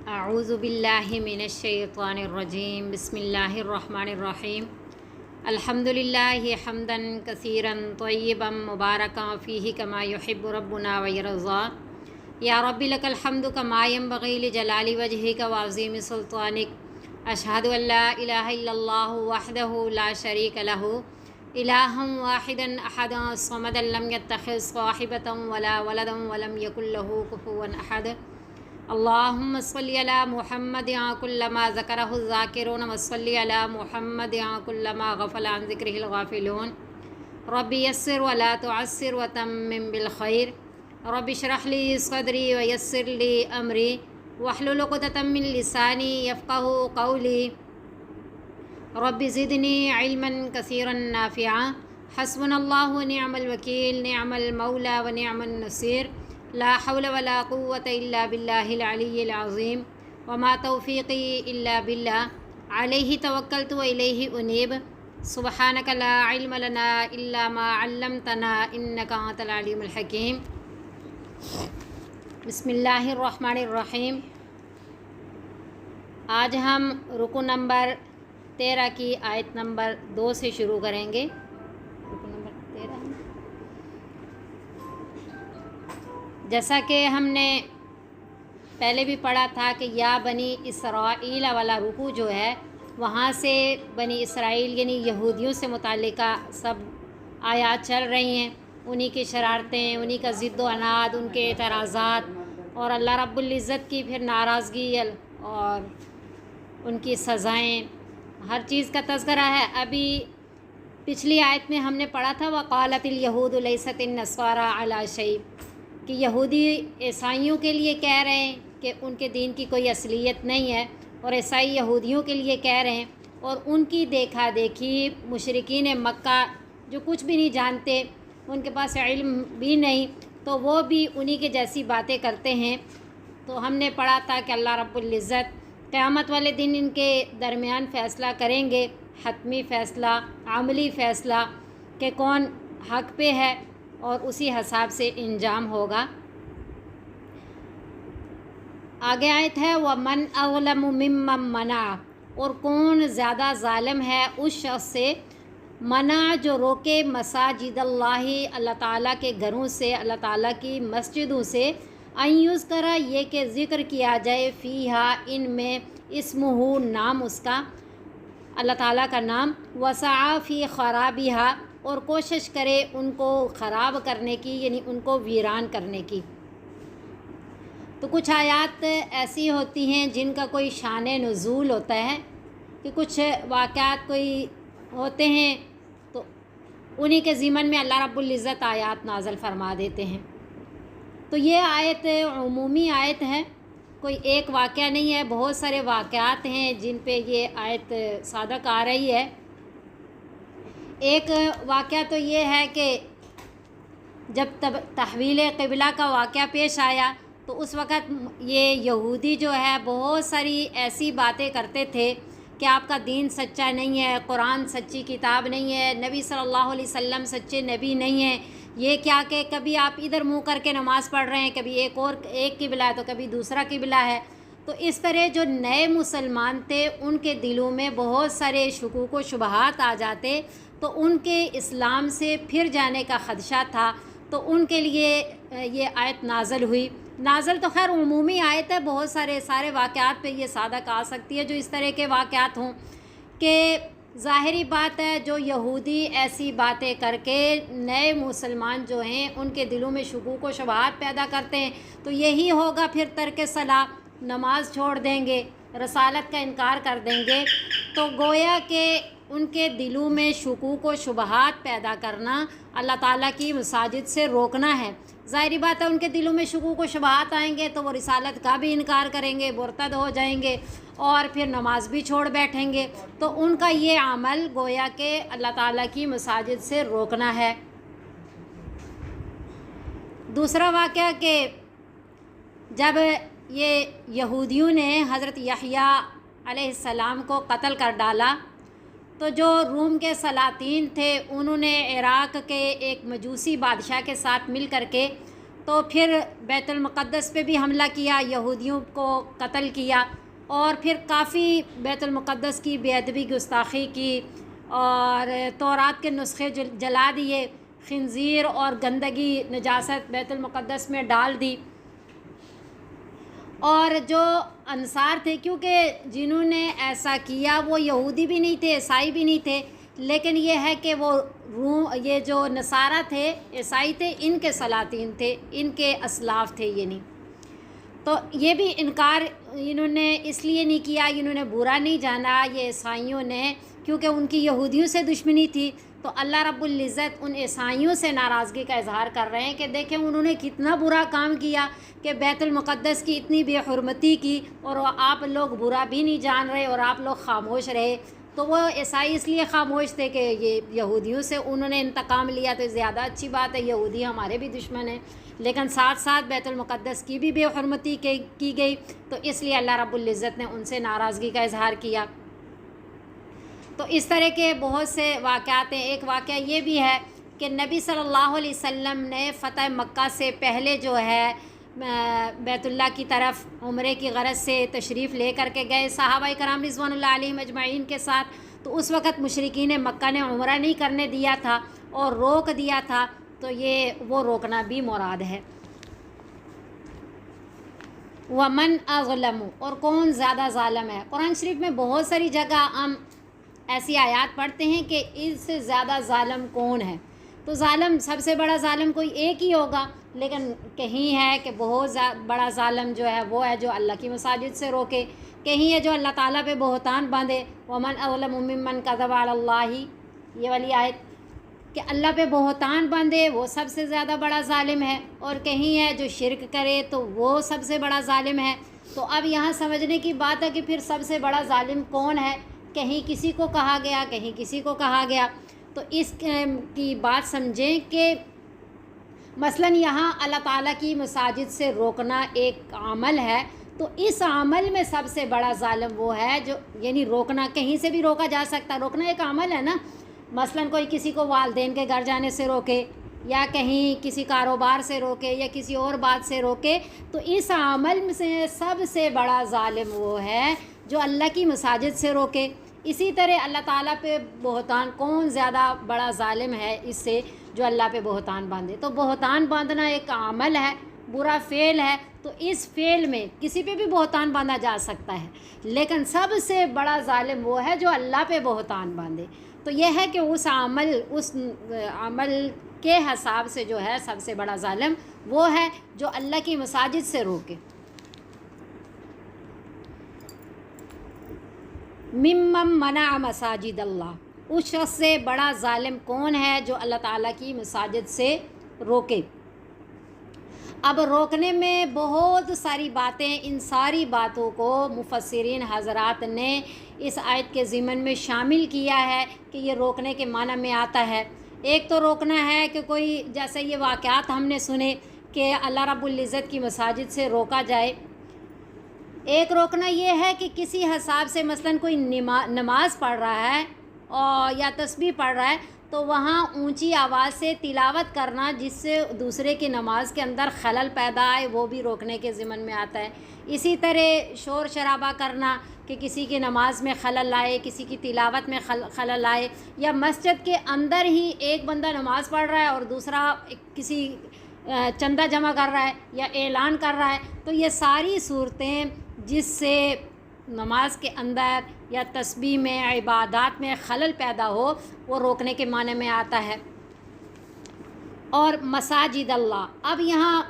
اعوذ باللہ من الشیطان الرجیم بسم اللہ الرحمن الرحیم الحمد للہ حمدا کثیرا طیبا مبارکا فیہ کما یحب ربنا ویرضا یا رب لک الحمد کما ینبغی لجلال وجہک وعظیم سلطانک اشہد ان لا الہ الا اللہ وحدہ لا شریک لہ الہا واحدا احدا صمدا لم یتخذ صاحبۃ ولا ولدا ولم یکن لہ کفوا احد اللہم صلی علی محمد کلما ذکرہ الذاکرون وصلی علی محمد کلما غفل عن ذکرہ الغافلون رب یسر ولا تعسر وتمم بالخیر رب اشرح لی صدری ویسر لی امری واحلل عقدۃ من لسانی یفقہوا قولی رب زدنی علما کثیرا نافعا حسبنا اللہ ونعم الوکیل نعم المولا ونعم النصیر لا حول ولا قوة الا باللہ العلی العظیم وما توفیقی الا باللہ علیہ توکلت والیہ انیب سبحانک لا علم لنا الا ما علمتنا انک انت العلیم الحکیم بسم اللہ الرحمن الرحیم۔ آج ہم رکو نمبر 13 کی آیت نمبر 2 سے شروع کریں گے۔ رکو نمبر 13 جیسا کہ ہم نے پہلے بھی پڑھا تھا کہ یا بنی اسرائیل والا رکوع جو ہے وہاں سے بنی اسرائیل یعنی یہودیوں سے متعلقہ سب آیات چل رہی ہیں، انہی کی شرارتیں، انہی کا ضد و عناد، ان کے اعتراضات اور اللہ رب العزت کی پھر ناراضگی اور ان کی سزائیں، ہر چیز کا تذکرہ ہے۔ ابھی پچھلی آیت میں ہم نے پڑھا تھا وقالت الیہود لیست النصارى علی شیء، کہ یہودی عیسائیوں کے لیے کہہ رہے ہیں کہ ان کے دین کی کوئی اصلیت نہیں ہے، اور عیسائی یہودیوں کے لیے کہہ رہے ہیں، اور ان کی دیکھا دیکھی مشرکین مکہ جو کچھ بھی نہیں جانتے، ان کے پاس علم بھی نہیں، تو وہ بھی انہی کے جیسی باتیں کرتے ہیں۔ تو ہم نے پڑھا تھا کہ اللہ رب العزت قیامت والے دن ان کے درمیان فیصلہ کریں گے، حتمی فیصلہ، عملی فیصلہ کہ کون حق پہ ہے، اور اسی حساب سے انجام ہوگا۔ آگے آیت ہے وَمَنْ أَظْلَمُ مِمَّنْ مَنَعَ، اور کون زیادہ ظالم ہے اس شخص سے منع جو روکے مساجد اللہ تعالیٰ کے گھروں سے، اللہ تعالیٰ کی مسجدوں سے، ان یذکر یہ کہ ذکر کیا جائے فیہا ان میں اسمہ نام اس کا، اللہ تعالیٰ کا نام، وسعی فی خرابہا اور کوشش کرے ان کو خراب کرنے کی یعنی ان کو ویران کرنے کی۔ تو کچھ آیات ایسی ہوتی ہیں جن کا کوئی شان نزول ہوتا ہے کہ کچھ واقعات کوئی ہوتے ہیں تو انہی کے ضمن میں اللہ رب العزت آیات نازل فرما دیتے ہیں۔ تو یہ آیت عمومی آیت ہے، کوئی ایک واقعہ نہیں ہے، بہت سارے واقعات ہیں جن پہ یہ آیت صادق آ رہی ہے۔ ایک واقعہ تو یہ ہے کہ جب تحویل قبلہ کا واقعہ پیش آیا تو اس وقت یہ یہودی جو ہے بہت ساری ایسی باتیں کرتے تھے کہ آپ کا دین سچا نہیں ہے، قرآن سچی کتاب نہیں ہے، نبی صلی اللہ علیہ وسلم سچے نبی نہیں ہیں، یہ کیا کہ کبھی آپ ادھر منہ کر کے نماز پڑھ رہے ہیں، کبھی ایک قبلہ ہے تو کبھی دوسرا قبلہ ہے۔ تو اس طرح جو نئے مسلمان تھے ان کے دلوں میں بہت سارے شکوک و شبہات آ جاتے، تو ان کے اسلام سے پھر جانے کا خدشہ تھا، تو ان کے لیے یہ آیت نازل ہوئی۔ نازل تو خیر عمومی آیت ہے، بہت سارے واقعات پہ یہ صادق آ سکتی ہے جو اس طرح کے واقعات ہوں کہ ظاہری بات ہے جو یہودی ایسی باتیں کر کے نئے مسلمان جو ہیں ان کے دلوں میں شکوک و شبہات پیدا کرتے ہیں، تو یہی ہوگا پھر ترک صلاح، نماز چھوڑ دیں گے، رسالت کا انکار کر دیں گے۔ تو گویا کہ ان کے دلوں میں شکوک و شبہات پیدا کرنا اللہ تعالیٰ کی مساجد سے روکنا ہے۔ ظاہری بات ہے ان کے دلوں میں شکوک و شبہات آئیں گے تو وہ رسالت کا بھی انکار کریں گے، مرتد ہو جائیں گے اور پھر نماز بھی چھوڑ بیٹھیں گے، تو ان کا یہ عمل گویا کہ اللہ تعالیٰ کی مساجد سے روکنا ہے۔ دوسرا واقعہ کہ جب یہ یہودیوں نے حضرت یحییٰ علیہ السلام کو قتل کر ڈالا تو جو روم کے سلاطین تھے انہوں نے عراق کے ایک مجوسی بادشاہ کے ساتھ مل کر کے تو پھر بیت المقدس پہ بھی حملہ کیا، یہودیوں کو قتل کیا، اور پھر کافی بیت المقدس کی بے ادبی گستاخی کی، اور تورات کے نسخے جلا دیے، خنزیر اور گندگی نجاست بیت المقدس میں ڈال دی۔ اور جو انصار تھے، کیونکہ جنہوں نے ایسا کیا وہ یہودی بھی نہیں تھے، عیسائی بھی نہیں تھے، لیکن یہ ہے کہ وہ یہ جو نصارہ تھے، عیسائی تھے، ان کے سلاطین تھے، ان کے اسلاف تھے یہ نہیں۔ تو یہ بھی انکار انہوں نے اس لیے نہیں کیا، انہوں نے برا نہیں جانا یہ عیسائیوں نے، کیونکہ ان کی یہودیوں سے دشمنی تھی۔ تو اللہ رب العزت ان عیسائیوں سے ناراضگی کا اظہار کر رہے ہیں کہ دیکھیں انہوں نے کتنا برا کام کیا کہ بیت المقدس کی اتنی بے حرمتی کی، اور آپ لوگ برا بھی نہیں جان رہے اور آپ لوگ خاموش رہے۔ تو وہ عیسائی اس لیے خاموش تھے کہ یہ یہودیوں سے انہوں نے انتقام لیا، تو زیادہ اچھی بات ہے، یہودی ہمارے بھی دشمن ہیں، لیکن ساتھ ساتھ بیت المقدس کی بھی بے حرمتی کی گئی، تو اس لیے اللہ رب العزت نے ان سے ناراضگی کا اظہار کیا۔ تو اس طرح کے بہت سے واقعات ہیں۔ ایک واقعہ یہ بھی ہے کہ نبی صلی اللہ علیہ وسلم نے فتح مکہ سے پہلے جو ہے بیت اللہ کی طرف عمرے کی غرض سے تشریف لے کر کے گئے صحابہ کرام رضوان اللہ علیہم اجمعین کے ساتھ۔ تو اس وقت مشرکین مکہ نے عمرہ نہیں کرنے دیا تھا اور روک دیا تھا، تو یہ وہ روکنا بھی مراد ہے۔ ومن اظلم، اور کون زیادہ ظالم ہے۔ قرآن شریف میں بہت ساری جگہ ہم ایسی آیات پڑھتے ہیں کہ اس سے زیادہ ظالم کون ہے۔ تو ظالم، سب سے بڑا ظالم کوئی ایک ہی ہوگا، لیکن کہیں ہے کہ بہت بڑا ظالم جو ہے وہ ہے جو اللہ کی مساجد سے روکے، کہیں ہے جو اللہ تعالیٰ پہ بہتان باندھے، ومن اظلم ممن کذب علی اللہ، یہ والی آیت کہ اللہ پہ بہتان باندھے وہ سب سے زیادہ بڑا ظالم ہے، اور کہیں ہے جو شرک کرے تو وہ سب سے بڑا ظالم ہے۔ تو اب یہاں سمجھنے کی بات ہے کہ پھر سب سے بڑا ظالم کون ہے، کہیں کسی کو کہا گیا، کہیں کسی کو کہا گیا۔ تو اس کی بات سمجھیں کہ مثلاً یہاں اللہ تعالیٰ کی مساجد سے روکنا ایک عمل ہے، تو اس عمل میں سب سے بڑا ظالم وہ ہے جو، یعنی روکنا، کہیں سے بھی روکا جا سکتا، روکنا ایک عمل ہے نا۔ مثلاً کوئی کسی کو والدین کے گھر جانے سے روکے، یا کہیں کسی کاروبار سے روکے، یا کسی اور بات سے روکے، تو اس عمل میں سے سب سے بڑا ظالم وہ ہے جو اللہ کی مساجد سے روکے۔ اسی طرح اللہ تعالیٰ پہ بہتان، کون زیادہ بڑا ظالم ہے اس سے جو اللہ پہ بہتان باندھے۔ تو بہتان باندھنا ایک عمل ہے، برا فعل ہے، تو اس فعل میں کسی پہ بھی بہتان باندھا جا سکتا ہے، لیکن سب سے بڑا ظالم وہ ہے جو اللہ پہ بہتان باندھے۔ تو یہ ہے کہ اس عمل کے حساب سے جو ہے سب سے بڑا ظالم وہ ہے جو اللہ کی مساجد سے روکے۔ ممن منع مساجد اللہ، اس شخص سے بڑا ظالم کون ہے جو اللہ تعالیٰ کی مساجد سے روکے۔ اب روکنے میں بہت ساری باتیں، ان ساری باتوں کو مفسرین حضرات نے اس آیت کے ضمن میں شامل کیا ہے کہ یہ روکنے کے معنی میں آتا ہے۔ ایک تو روکنا ہے کہ کوئی، جیسے یہ واقعات ہم نے سنے کہ اللہ رب العزت کی مساجد سے روکا جائے۔ ایک روکنا یہ ہے کہ کسی حساب سے مثلاً کوئی نماز پڑھ رہا ہے اور یا تسبیح پڑھ رہا ہے، تو وہاں اونچی آواز سے تلاوت کرنا جس سے دوسرے کی نماز کے اندر خلل پیدا آئے، وہ بھی روکنے کے ضمن میں آتا ہے۔ اسی طرح شور شرابہ کرنا کہ کسی کی نماز میں خلل آئے، کسی کی تلاوت میں خلل آئے، یا مسجد کے اندر ہی ایک بندہ نماز پڑھ رہا ہے اور دوسرا کسی چندہ جمع کر رہا ہے یا اعلان کر رہا ہے، تو یہ ساری صورتیں جس سے نماز کے اندر یا تسبیح میں، عبادات میں خلل پیدا ہو، وہ روکنے کے معنی میں آتا ہے۔ اور مساجد اللہ، اب یہاں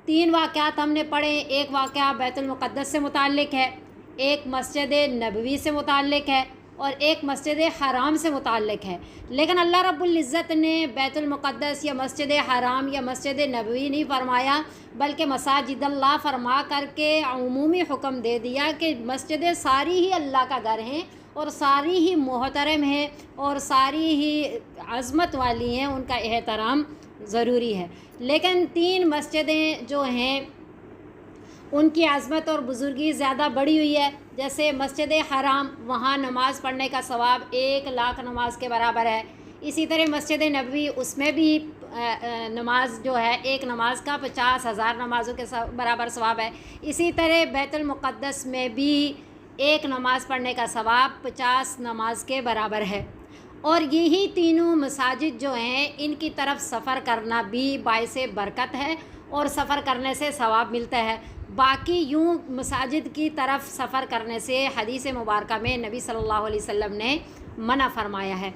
3 واقعات ہم نے پڑھے، ایک واقعہ بیت المقدس سے متعلق ہے، ایک مسجد نبوی سے متعلق ہے، اور ایک مسجد حرام سے متعلق ہے۔ لیکن اللہ رب العزت نے بیت المقدس یا مسجد حرام یا مسجد نبوی نہیں فرمایا، بلکہ مساجد اللہ فرما کر کے عمومی حکم دے دیا کہ مسجدیں ساری ہی اللہ کا گھر ہیں، اور ساری ہی محترم ہیں، اور ساری ہی عظمت والی ہیں، ان کا احترام ضروری ہے۔ لیکن 3 مسجدیں جو ہیں ان کی عظمت اور بزرگی زیادہ بڑھی ہوئی ہے، جیسے مسجد حرام، وہاں نماز پڑھنے کا ثواب 1,00,000 نماز کے برابر ہے۔ اسی طرح مسجد نبوی، اس میں بھی نماز جو ہے ایک نماز کا 50,000 نمازوں کے برابر ثواب ہے. اسی طرح بیت المقدس میں بھی ایک نماز پڑھنے کا ثواب 50 نماز کے برابر ہے. اور یہی تینوں مساجد جو ہیں ان کی طرف سفر کرنا بھی باعث برکت ہے اور سفر کرنے سے ثواب ملتا ہے. باقی یوں مساجد کی طرف سفر کرنے سے حدیث مبارکہ میں نبی صلی اللہ علیہ وسلم نے منع فرمایا ہے.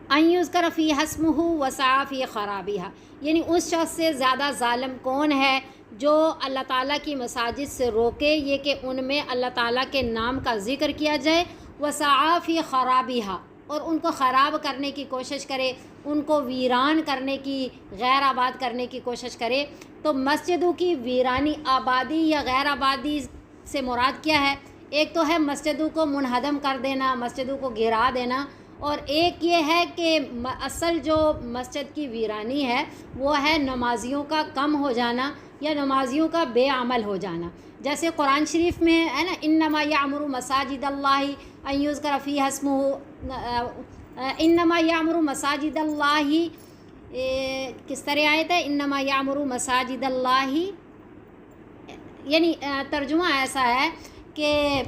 ان یذکر فیہا اسمہ وسعی فی خرابہا، یعنی اس شخص سے زیادہ ظالم کون ہے جو اللہ تعالیٰ کی مساجد سے روکے یہ کہ ان میں اللہ تعالیٰ کے نام کا ذکر کیا جائے، وسعی فی خرابہا، اور ان کو خراب کرنے کی کوشش کرے، ان کو ویران کرنے کی، غیر آباد کرنے کی کوشش کرے. تو مسجدوں کی ویرانی آبادی یا غیر آبادی سے مراد کیا ہے؟ ایک تو ہے مسجدوں کو منہدم کر دینا، مسجدوں کو گرا دینا، اور ایک یہ ہے کہ اصل جو مسجد کی ویرانی ہے وہ ہے نمازیوں کا کم ہو جانا یا نمازیوں کا بے عمل ہو جانا. جیسے قرآن شریف میں ہے نا، انما یعمر مساجد اللہ ان یذکر فیہا اسمہ، انما یعمر مساجد اللہ، کس طرح آیت ہے؟ انما یعمر مساجد اللہ، یعنی ترجمہ ایسا ہے کہ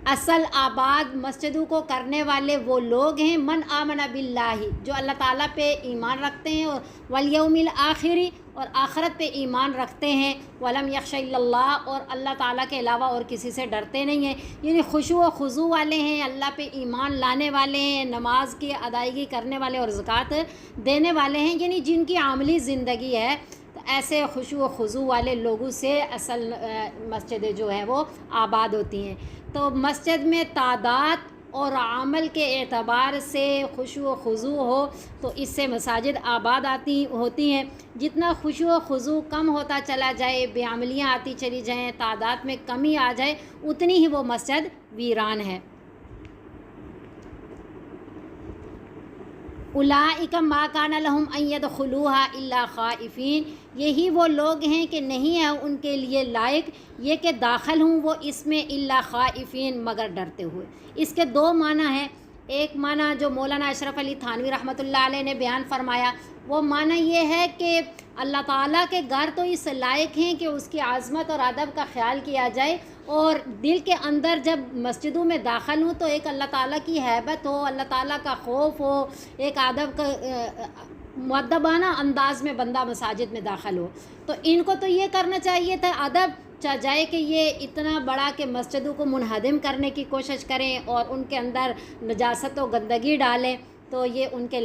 اصل آباد مسجدوں کو کرنے والے وہ لوگ ہیں من آمن باللہ، جو اللہ تعالیٰ پہ ایمان رکھتے ہیں، اور والیوم الآخر، اور آخرت پہ ایمان رکھتے ہیں، ولم یخش الا اللہ، اور اللہ تعالیٰ کے علاوہ اور کسی سے ڈرتے نہیں ہیں. یعنی خشوع و خضوع والے ہیں، اللہ پہ ایمان لانے والے ہیں، نماز کی ادائیگی کرنے والے اور زکوٰۃ دینے والے ہیں، یعنی جن کی عملی زندگی ہے. تو ایسے خشوع و خضوع والے لوگوں سے اصل مسجدیں جو ہیں وہ آباد ہوتی ہیں. تو مسجد میں تعداد اور عمل کے اعتبار سے خشوع و خضوع ہو تو اس سے مساجد آباد ہوتی ہیں. جتنا خشوع و خضوع کم ہوتا چلا جائے، بے عملیاں آتی چلی جائیں، تعداد میں کمی آ جائے، اتنی ہی وہ مسجد ویران ہے. اولئک ما کان لہم ان یدخلوها الا خائفین، یہی وہ لوگ ہیں کہ نہیں ہے ان کے لیے لائق یہ کہ داخل ہوں وہ اس میں الا خائفین، مگر ڈرتے ہوئے. اس کے دو معنی ہیں. ایک معنی جو مولانا اشرف علی تھانوی رحمۃ اللہ علیہ نے بیان فرمایا، وہ معنی یہ ہے کہ اللہ تعالیٰ کے گھر تو اس لائق ہیں کہ اس کی عظمت اور ادب کا خیال کیا جائے، اور دل کے اندر جب مسجدوں میں داخل ہوں تو ایک اللہ تعالیٰ کی ہیبت ہو، اللہ تعالیٰ کا خوف ہو، ایک ادب کا مؤدبانہ انداز میں بندہ مساجد میں داخل ہو. تو ان کو تو یہ کرنا چاہیے تھا، ادب جائے کہ یہ اتنا بڑا کہ مسجدوں کو منہدم کرنے کی کوشش کریں اور ان کے اندر نجاست و گندگی ڈالیں، تو یہ ان کے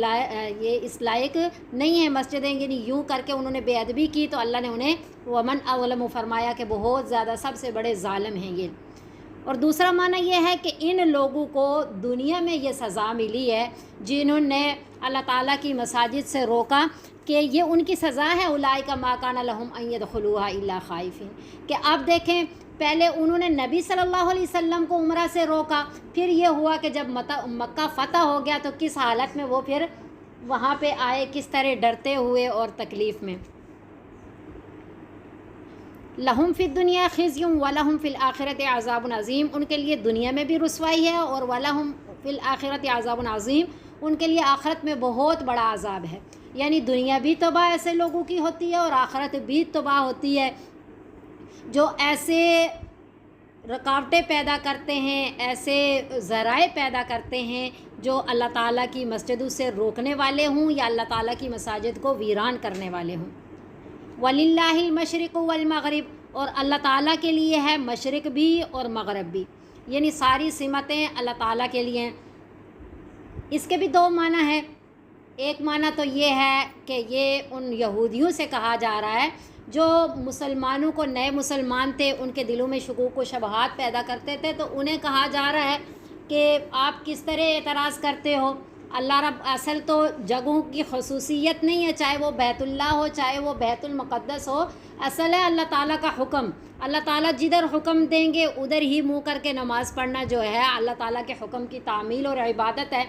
یہ اس لائق نہیں ہے مسجدیں. یعنی یوں کر کے انہوں نے بے ادبی کی تو اللہ نے انہیں ومن اظلم فرمایا کہ بہت زیادہ سب سے بڑے ظالم ہیں یہ. اور دوسرا معنی یہ ہے کہ ان لوگوں کو دنیا میں یہ سزا ملی ہے جنہوں نے اللہ تعالیٰ کی مساجد سے روکا، کہ یہ ان کی سزا ہے. اولئک ما کان لہم ان یدخلوها الا خائفین، کہ اب دیکھیں پہلے انہوں نے نبی صلی اللہ علیہ وسلم کو عمرہ سے روکا، پھر یہ ہوا کہ جب مکہ فتح ہو گیا تو کس حالت میں وہ پھر وہاں پہ آئے، کس طرح ڈرتے ہوئے اور تکلیف میں. لہم فی الدنیا خزی ولہم فی الآخرۃ عذاب عظیم، ان کے لیے دنیا میں بھی رسوائی ہے، اور ولہم فی الآخرۃ عذاب عظیم، ان کے لیے آخرت میں بہت بڑا عذاب ہے. یعنی دنیا بھی تباہ ایسے لوگوں کی ہوتی ہے اور آخرت بھی تباہ ہوتی ہے جو ایسے رکاوٹیں پیدا کرتے ہیں، ایسے ذرائع پیدا کرتے ہیں جو اللہ تعالیٰ کی مسجدوں سے روکنے والے ہوں یا اللہ تعالیٰ کی مساجد کو ویران کرنے والے ہوں. وَلِلَّهِ الْمَشْرِقُ وَالْمَغْرِبُ، اور اللہ تعالیٰ کے لیے ہے مشرق بھی اور مغرب بھی، یعنی ساری سمتیں اللہ تعالیٰ کے لیے ہیں. اس کے بھی دو معنی ہیں. ایک معنی تو یہ ہے کہ یہ ان یہودیوں سے کہا جا رہا ہے جو مسلمانوں کو، نئے مسلمان تھے، ان کے دلوں میں شکوک و شبہات پیدا کرتے تھے، تو انہیں کہا جا رہا ہے کہ آپ کس طرح اعتراض کرتے ہو. اللہ رب اصل تو جگہوں کی خصوصیت نہیں ہے، چاہے وہ بیت اللہ ہو، چاہے وہ بیت المقدس ہو، اصل ہے اللہ تعالیٰ کا حکم. اللہ تعالیٰ جدھر حکم دیں گے ادھر ہی منہ کر کے نماز پڑھنا جو ہے اللہ تعالیٰ کے حکم کی تعمیل اور عبادت ہے.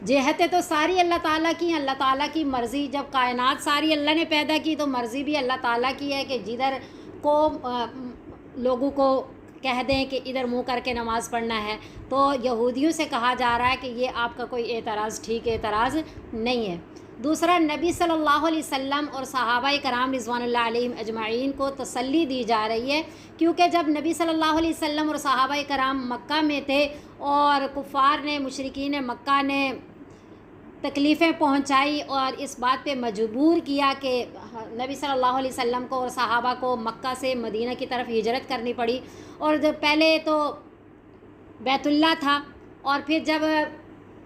جہتیں تو ساری اللہ تعالیٰ کی ہیں، اللہ تعالیٰ کی مرضی. جب کائنات ساری اللہ نے پیدا کی تو مرضی بھی اللہ تعالیٰ کی ہے کہ جدھر کو لوگوں کو کہہ دیں کہ ادھر منہ کر کے نماز پڑھنا ہے، تو یہودیوں سے کہا جا رہا ہے کہ یہ آپ کا کوئی اعتراض ٹھیک اعتراض نہیں ہے۔ دوسرا، نبی صلی اللہ علیہ وسلم اور صحابہ کرام رضوان اللہ علیہم اجمعین کو تسلی دی جا رہی ہے، کیونکہ جب نبی صلی اللہ علیہ وسلم اور صحابہ کرام مکہ میں تھے اور کفار نے، مشرکین مکہ نے تکلیفیں پہنچائی اور اس بات پہ مجبور کیا کہ نبی صلی اللہ علیہ وسلم کو اور صحابہ کو مکہ سے مدینہ کی طرف ہجرت کرنی پڑی، اور جب پہلے تو بیت اللہ تھا، اور پھر جب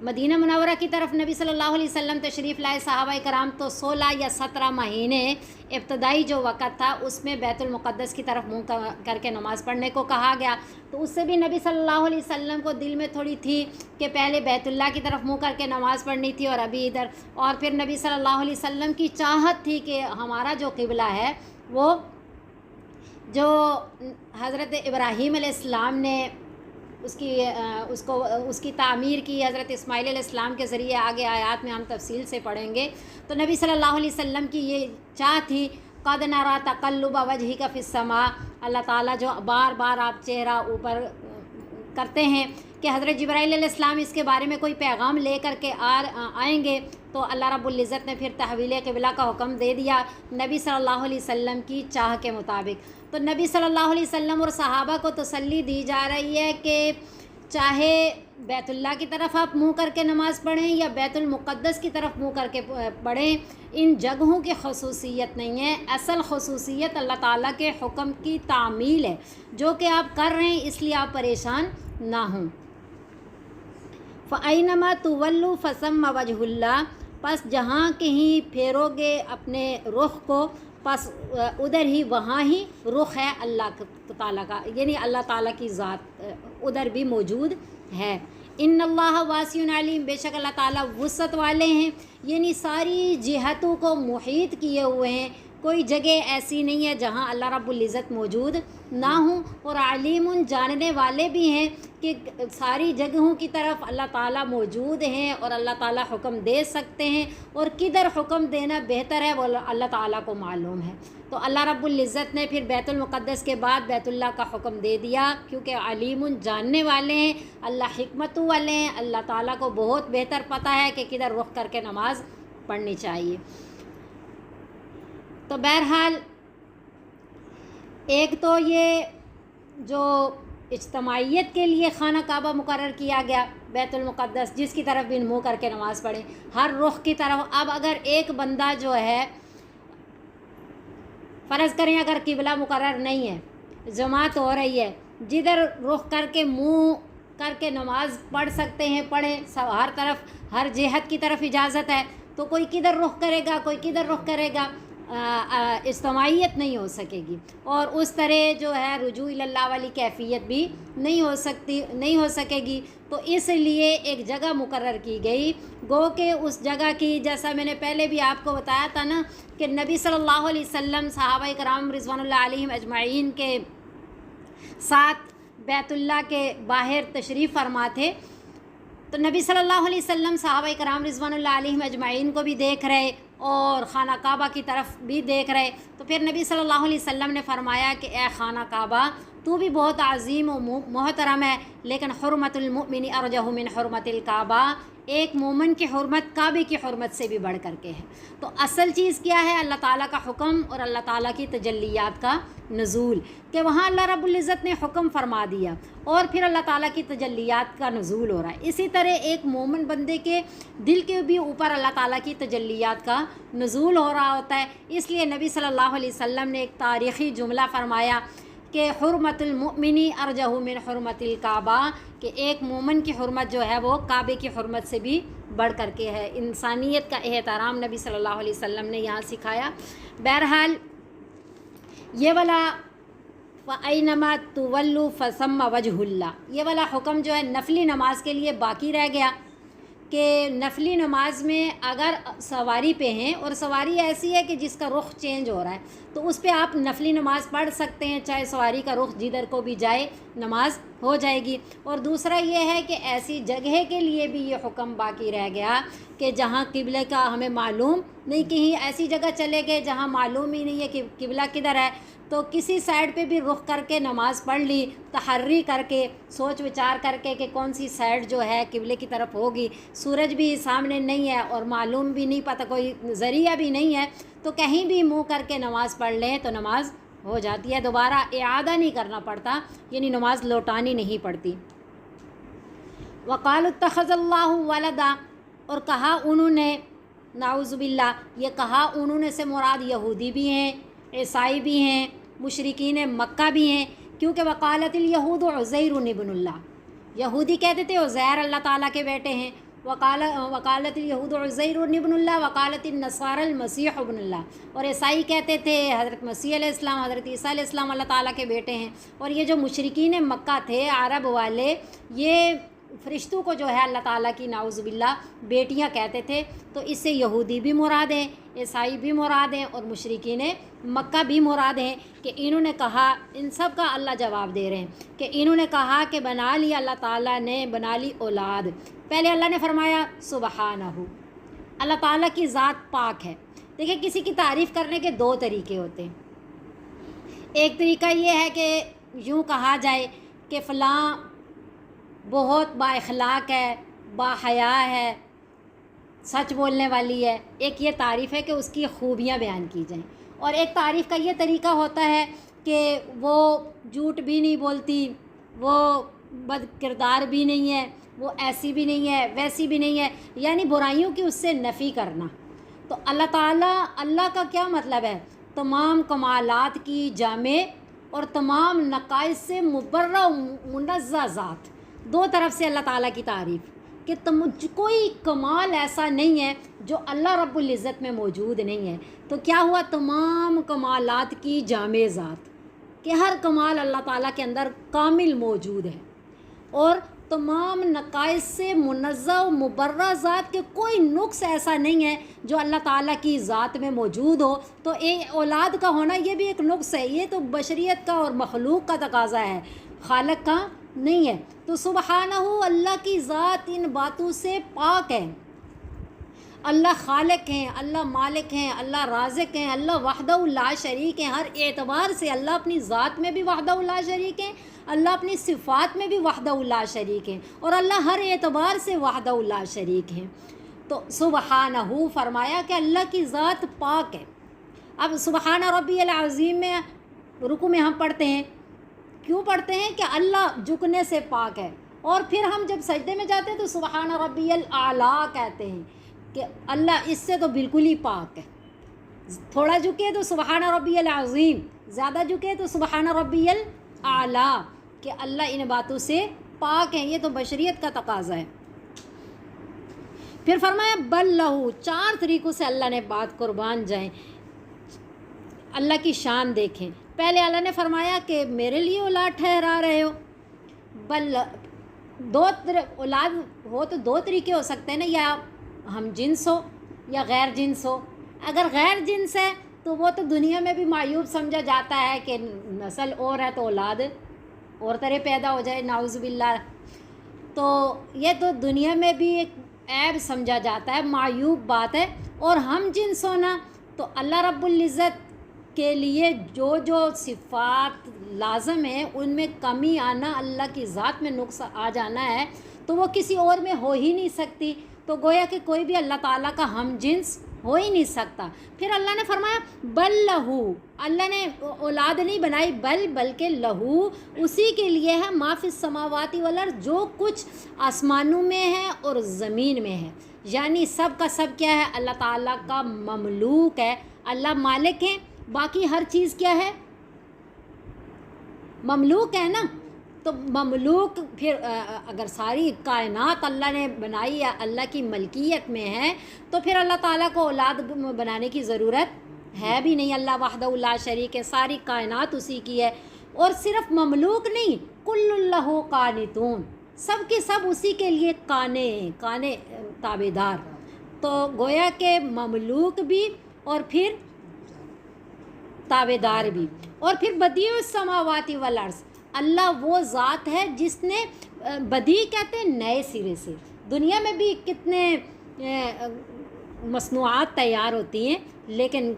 مدینہ منورہ کی طرف نبی صلی اللہ علیہ وسلم تشریف لائے صحابہ کرام، تو 16 یا 17 مہینے ابتدائی جو وقت تھا اس میں بیت المقدس کی طرف منہ کر کے نماز پڑھنے کو کہا گیا، تو اس سے بھی نبی صلی اللہ علیہ وسلم کو دل میں تھوڑی تھی کہ پہلے بیت اللہ کی طرف منہ کر کے نماز پڑھنی تھی اور ابھی ادھر، اور پھر نبی صلی اللہ علیہ وسلم کی چاہت تھی کہ ہمارا جو قبلہ ہے وہ جو حضرت ابراہیم علیہ السلام نے اس کی تعمیر کی، حضرت اسماعیل علیہ السلام کے ذریعے، آگے آیات میں ہم تفصیل سے پڑھیں گے، تو نبی صلی اللہ علیہ وسلم کی یہ چاہ تھی، قد نرى تقلب وجهك في السماء، اللہ تعالیٰ جو بار بار آپ چہرہ اوپر کرتے ہیں کہ حضرت جبرائیل علیہ السلام اس کے بارے میں کوئی پیغام لے کر کے آئیں گے، تو اللہ رب العزت نے پھر تحویل قبلہ کا حکم دے دیا نبی صلی اللہ علیہ وسلم کی چاہ کے مطابق۔ تو نبی صلی اللہ علیہ وسلم اور صحابہ کو تسلی دی جا رہی ہے کہ چاہے بیت اللہ کی طرف آپ منہ کر کے نماز پڑھیں یا بیت المقدس کی طرف منہ کر کے پڑھیں، ان جگہوں کی خصوصیت نہیں ہے، اصل خصوصیت اللہ تعالیٰ کے حکم کی تعمیل ہے، جو کہ آپ کر رہے ہیں، اس لیے آپ پریشان نہ ہوں۔ فَأَيْنَمَا تُوَلُّوا فَثَمَّ وَجْهُ اللَّهِ، پس جہاں کہیں پھیرو گے اپنے رخ کو، پس ادھر ہی، وہاں ہی رخ ہے اللہ تعالیٰ کا، یعنی اللہ تعالیٰ کی ذات ادھر بھی موجود ہے۔ ان اللہ واسع علیم، بے شک اللہ تعالیٰ وسعت والے ہیں، یعنی ساری جہتوں کو محیط کیے ہوئے ہیں، کوئی جگہ ایسی نہیں ہے جہاں اللہ رب العزت موجود نہ ہوں، اور علیم، جاننے والے بھی ہیں کہ ساری جگہوں کی طرف اللہ تعالیٰ موجود ہیں اور اللہ تعالیٰ حکم دے سکتے ہیں، اور کدھر حکم دینا بہتر ہے وہ اللہ تعالیٰ کو معلوم ہے۔ تو اللہ رب العزت نے پھر بیت المقدس کے بعد بیت اللہ کا حکم دے دیا، کیونکہ علیم، جاننے والے ہیں، اللہ حکمت والے ہیں، اللہ تعالیٰ کو بہت بہتر پتہ ہے کہ کدھر رخ کر کے نماز پڑھنی چاہیے۔ تو بہرحال ایک تو یہ جو اجتماعیت کے لیے خانہ کعبہ مقرر کیا گیا، بیت المقدس، جس کی طرف بھی منہ کر کے نماز پڑھیں، ہر رخ کی طرف۔ اب اگر ایک بندہ جو ہے، فرض کریں اگر قبلہ مقرر نہیں ہے، جماعت ہو رہی ہے، جدھر رخ کر کے منہ کر کے نماز پڑھ سکتے ہیں پڑھیں، ہر طرف، ہر جہت کی طرف اجازت ہے، تو کوئی کدھر رخ کرے گا، کوئی کدھر رخ کرے گا، اجتماعیت نہیں ہو سکے گی، اور اس طرح جو ہے رجوع اللہ والی کیفیت بھی نہیں ہو سکے گی۔ تو اس لیے ایک جگہ مقرر کی گئی، گو کہ اس جگہ کی، جیسا میں نے پہلے بھی آپ کو بتایا تھا نا کہ نبی صلی اللہ علیہ وسلم صحابہ کرام رضوان اللہ علیہم اجمعین کے ساتھ بیت اللہ کے باہر تشریف فرما تھے، تو نبی صلی اللہ علیہ وسلم صحابہ کرام رضوان اللہ علیہم اجمعین کو بھی دیکھ رہے اور خانہ کعبہ کی طرف بھی دیکھ رہے، تو پھر نبی صلی اللہ علیہ وسلم نے فرمایا کہ اے خانہ کعبہ، تو بھی بہت عظیم و محترم ہے، لیکن حرمت المؤمن ارجح من حرمت الکعبہ، ایک مومن کی حرمت کعبے کی حرمت سے بھی بڑھ کر کے ہے۔ تو اصل چیز کیا ہے؟ اللہ تعالیٰ کا حکم اور اللہ تعالیٰ کی تجلیات کا نزول، کہ وہاں اللہ رب العزت نے حکم فرما دیا اور پھر اللہ تعالیٰ کی تجلیات کا نزول ہو رہا ہے۔ اسی طرح ایک مومن بندے کے دل کے بھی اوپر اللہ تعالیٰ کی تجلیات کا نزول ہو رہا ہوتا ہے۔ اس لیے نبی صلی اللہ علیہ وسلم نے ایک تاریخی جملہ فرمایا کہ حرمت المؤمن ارجح من حرمت الکعبہ، کہ ایک مومن کی حرمت جو ہے وہ کعبے کی حرمت سے بھی بڑھ کر کے ہے۔ انسانیت کا احترام نبی صلی اللہ علیہ وسلم نے یہاں سکھایا۔ بہرحال یہ والا فَأَيْنَمَا تُوَلُّوا فَثَمَّ وَجْهُ اللَّهِ، یہ والا حکم جو ہے نفلی نماز کے لیے باقی رہ گیا، کہ نفلی نماز میں اگر سواری پہ ہیں اور سواری ایسی ہے کہ جس کا رخ چینج ہو رہا ہے، تو اس پہ آپ نفلی نماز پڑھ سکتے ہیں، چاہے سواری کا رخ جدھر کو بھی جائے نماز ہو جائے گی۔ اور دوسرا یہ ہے کہ ایسی جگہ کے لیے بھی یہ حکم باقی رہ گیا کہ جہاں قبلے کا ہمیں معلوم نہیں، کہیں ایسی جگہ چلے گئے جہاں معلوم ہی نہیں ہے کہ قبلہ کدھر ہے، تو کسی سائڈ پہ بھی رخ کر کے نماز پڑھ لی، تحری کر کے، سوچ وچار کر کے کہ کون سی سائڈ جو ہے قبلے کی طرف ہوگی، سورج بھی سامنے نہیں ہے اور معلوم بھی نہیں، پتہ کوئی ذریعہ بھی نہیں ہے، تو کہیں بھی منہ کر کے نماز پڑھ لیں تو نماز ہو جاتی ہے، دوبارہ اعادہ نہیں کرنا پڑتا، یعنی نماز لوٹانی نہیں پڑتی۔ وقال اتخذ اللہ ولدا، اور کہا انہوں نے، نعوذ باللہ، یہ کہا انہوں نے سے مراد یہودی بھی ہیں، عیسائی بھی ہیں، مشرکین مکہ بھی ہیں، کیونکہ وقالت الیہود عزیر ابن اللہ، یہودی کہتے تھے عزیر اللہ تعالیٰ کے بیٹے ہیں، وقالت الیہود عزیر ابن اللہ، وقالت النصارى المسیح ابن اللہ، اور عیسائی کہتے تھے حضرت مسیح علیہ السلام، حضرت عیسیٰ علیہ السلام اللہ تعالیٰ کے بیٹے ہیں۔ اور یہ جو مشرکین مکہ تھے، عرب والے، یہ فرشتوں کو جو ہے اللہ تعالیٰ کی نعوذ باللہ بیٹیاں کہتے تھے، تو اس سے یہودی بھی مراد ہیں، عیسائی بھی مراد ہیں، اور مشرکین مکہ بھی مراد ہیں، کہ انہوں نے کہا، ان سب کا اللہ جواب دے رہے ہیں کہ انہوں نے کہا کہ بنا لی اللہ تعالیٰ نے، بنا لی اولاد۔ پہلے اللہ نے فرمایا سبحانہ، اللہ تعالیٰ کی ذات پاک ہے۔ دیکھیں کسی کی تعریف کرنے کے دو طریقے ہوتے ہیں، ایک طریقہ یہ ہے کہ یوں کہا جائے کہ فلاں بہت با اخلاق ہے، با حیا ہے، سچ بولنے والی ہے، ایک یہ تعریف ہے کہ اس کی خوبیاں بیان کی جائیں، اور ایک تعریف کا یہ طریقہ ہوتا ہے کہ وہ جھوٹ بھی نہیں بولتی، وہ بد کردار بھی نہیں ہے، وہ ایسی بھی نہیں ہے، ویسی بھی نہیں ہے، یعنی برائیوں کی اس سے نفی کرنا۔ تو اللہ تعالیٰ، اللہ کا کیا مطلب ہے؟ تمام کمالات کی جامع اور تمام نقائص سے مبرہ و منزہ ذات، دو طرف سے اللہ تعالیٰ کی تعریف کہ کوئی کمال ایسا نہیں ہے جو اللہ رب العزت میں موجود نہیں ہے۔ تو کیا ہوا؟ تمام کمالات کی جامع ذات، کہ ہر کمال اللہ تعالیٰ کے اندر کامل موجود ہے، اور تمام نقائص سے منزہ و مبرہ ذات کے کوئی نقص ایسا نہیں ہے جو اللہ تعالیٰ کی ذات میں موجود ہو۔ تو اولاد کا ہونا یہ بھی ایک نقص ہے، یہ تو بشریت کا اور مخلوق کا تقاضا ہے، خالق کا نہیں ہے۔ تو سبحانہ، اللہ کی ذات ان باتوں سے پاک ہے، اللہ خالق ہیں، اللہ مالک ہیں، اللہ رازق ہیں، اللہ وحدہ لا شریک ہیں، ہر اعتبار سے اللہ اپنی ذات میں بھی وحدہ لا شریک ہیں، اللہ اپنی صفات میں بھی وحدہ لا شریک ہیں، اور اللہ ہر اعتبار سے وحدہ لا شریک ہیں۔ تو سبحانہ فرمایا کہ اللہ کی ذات پاک ہے۔ اب سبحان ربی العظیم میں رکوع میں ہم پڑھتے ہیں، کیوں پڑھتے ہیں؟ کہ اللہ جھکنے سے پاک ہے، اور پھر ہم جب سجدے میں جاتے ہیں تو سبحان ربی الاعلیٰ کہتے ہیں کہ اللہ اس سے تو بالکل ہی پاک ہے۔ تھوڑا جھکے تو سبحان ربی العظیم، زیادہ جھکے تو سبحان ربی الاعلیٰ، کہ اللہ ان باتوں سے پاک ہیں، یہ تو بشریت کا تقاضا ہے۔ پھر فرمایا بل لہو، چار طریقوں سے اللہ نے بات، قربان جائیں، اللہ کی شان دیکھیں۔ پہلے اللہ نے فرمایا کہ میرے لیے اولاد ٹھہرا رہے ہو، بل اولاد ہو تو دو طریقے ہو سکتے ہیں نا، یا ہم جنس ہو یا غیر جنس ہو۔ اگر غیر جنس ہے تو وہ تو دنیا میں بھی معیوب سمجھا جاتا ہے کہ نسل اور ہے تو اولاد اور طرح پیدا ہو جائے، نعوذ باللہ، تو یہ تو دنیا میں بھی ایک عیب سمجھا جاتا ہے، معیوب بات ہے۔ اور ہم جنس ہونا تو اللہ رب العزت کے لیے جو جو صفات لازم ہیں ان میں کمی آنا، اللہ کی ذات میں نقص آ جانا ہے، تو وہ کسی اور میں ہو ہی نہیں سکتی، تو گویا کہ کوئی بھی اللہ تعالیٰ کا ہم جنس ہو ہی نہیں سکتا۔ پھر اللہ نے فرمایا بل لہو، اللہ نے اولاد نہیں بنائی بلکہ لہو، اسی کے لیے ہے ما فی السماوات والارض، جو کچھ آسمانوں میں ہے اور زمین میں ہے، یعنی سب کا سب کیا ہے؟ اللہ تعالیٰ کا مملوک ہے، اللہ مالک ہیں، باقی ہر چیز کیا ہے؟ مملوک ہے نا۔ تو مملوک، پھر اگر ساری کائنات اللہ نے بنائی ہے، اللہ کی ملکیت میں ہے، تو پھر اللہ تعالیٰ کو اولاد بنانے کی ضرورت ہے بھی نہیں، اللہ وحدہ لا شریک ہے، ساری کائنات اسی کی ہے۔ اور صرف مملوک نہیں، کل اللہ قانتون، سب کے سب اسی کے لیے کانے تابع دار۔ تو گویا کہ مملوک بھی اور پھر تابع دار بھی، اور پھر بدیع السماوات والارض، اللہ وہ ذات ہے جس نے بدیع کہتے ہیں نئے سرے سے. دنیا میں بھی کتنے مصنوعات تیار ہوتی ہیں لیکن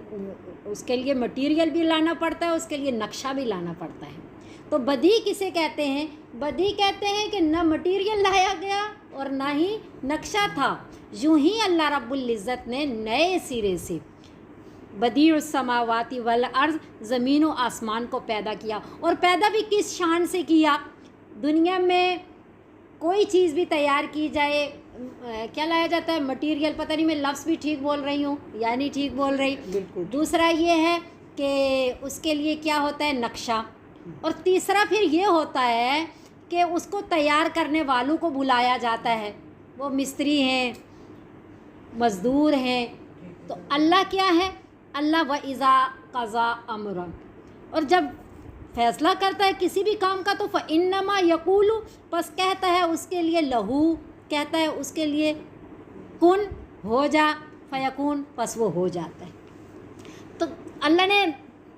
اس کے لیے مٹیریل بھی لانا پڑتا ہے, اس کے لیے نقشہ بھی لانا پڑتا ہے. تو بدیع کسے کہتے ہیں؟ بدیع کہتے ہیں کہ نہ مٹیریل لایا گیا اور نہ ہی نقشہ تھا. یوں ہی اللہ رب العزت نے نئے سرے سے بدیع السماوات والارض زمین و آسمان کو پیدا کیا. اور پیدا بھی کس شان سے کیا؟ دنیا میں کوئی چیز بھی تیار کی جائے کیا لایا جاتا ہے؟ مٹیریل. پتہ نہیں میں لفظ بھی ٹھیک بول رہی ہوں یا نہیں ٹھیک بول رہی. دوسرا یہ ہے کہ اس کے لیے کیا ہوتا ہے؟ نقشہ. اور تیسرا پھر یہ ہوتا ہے کہ اس کو تیار کرنے والوں کو بلایا جاتا ہے, وہ مستری ہیں, مزدور ہیں. تو اللہ کیا ہے؟ اللہ وَإِذَا قَضَى أَمْرًا, اور جب فیصلہ کرتا ہے کسی بھی کام کا تو فَإِنَّمَا يَقُولُ, بس کہتا ہے اس کے لیے لہو, کہتا ہے اس کے لیے کن ہو جا, فیکون, پس وہ ہو جاتا ہے. تو اللہ نے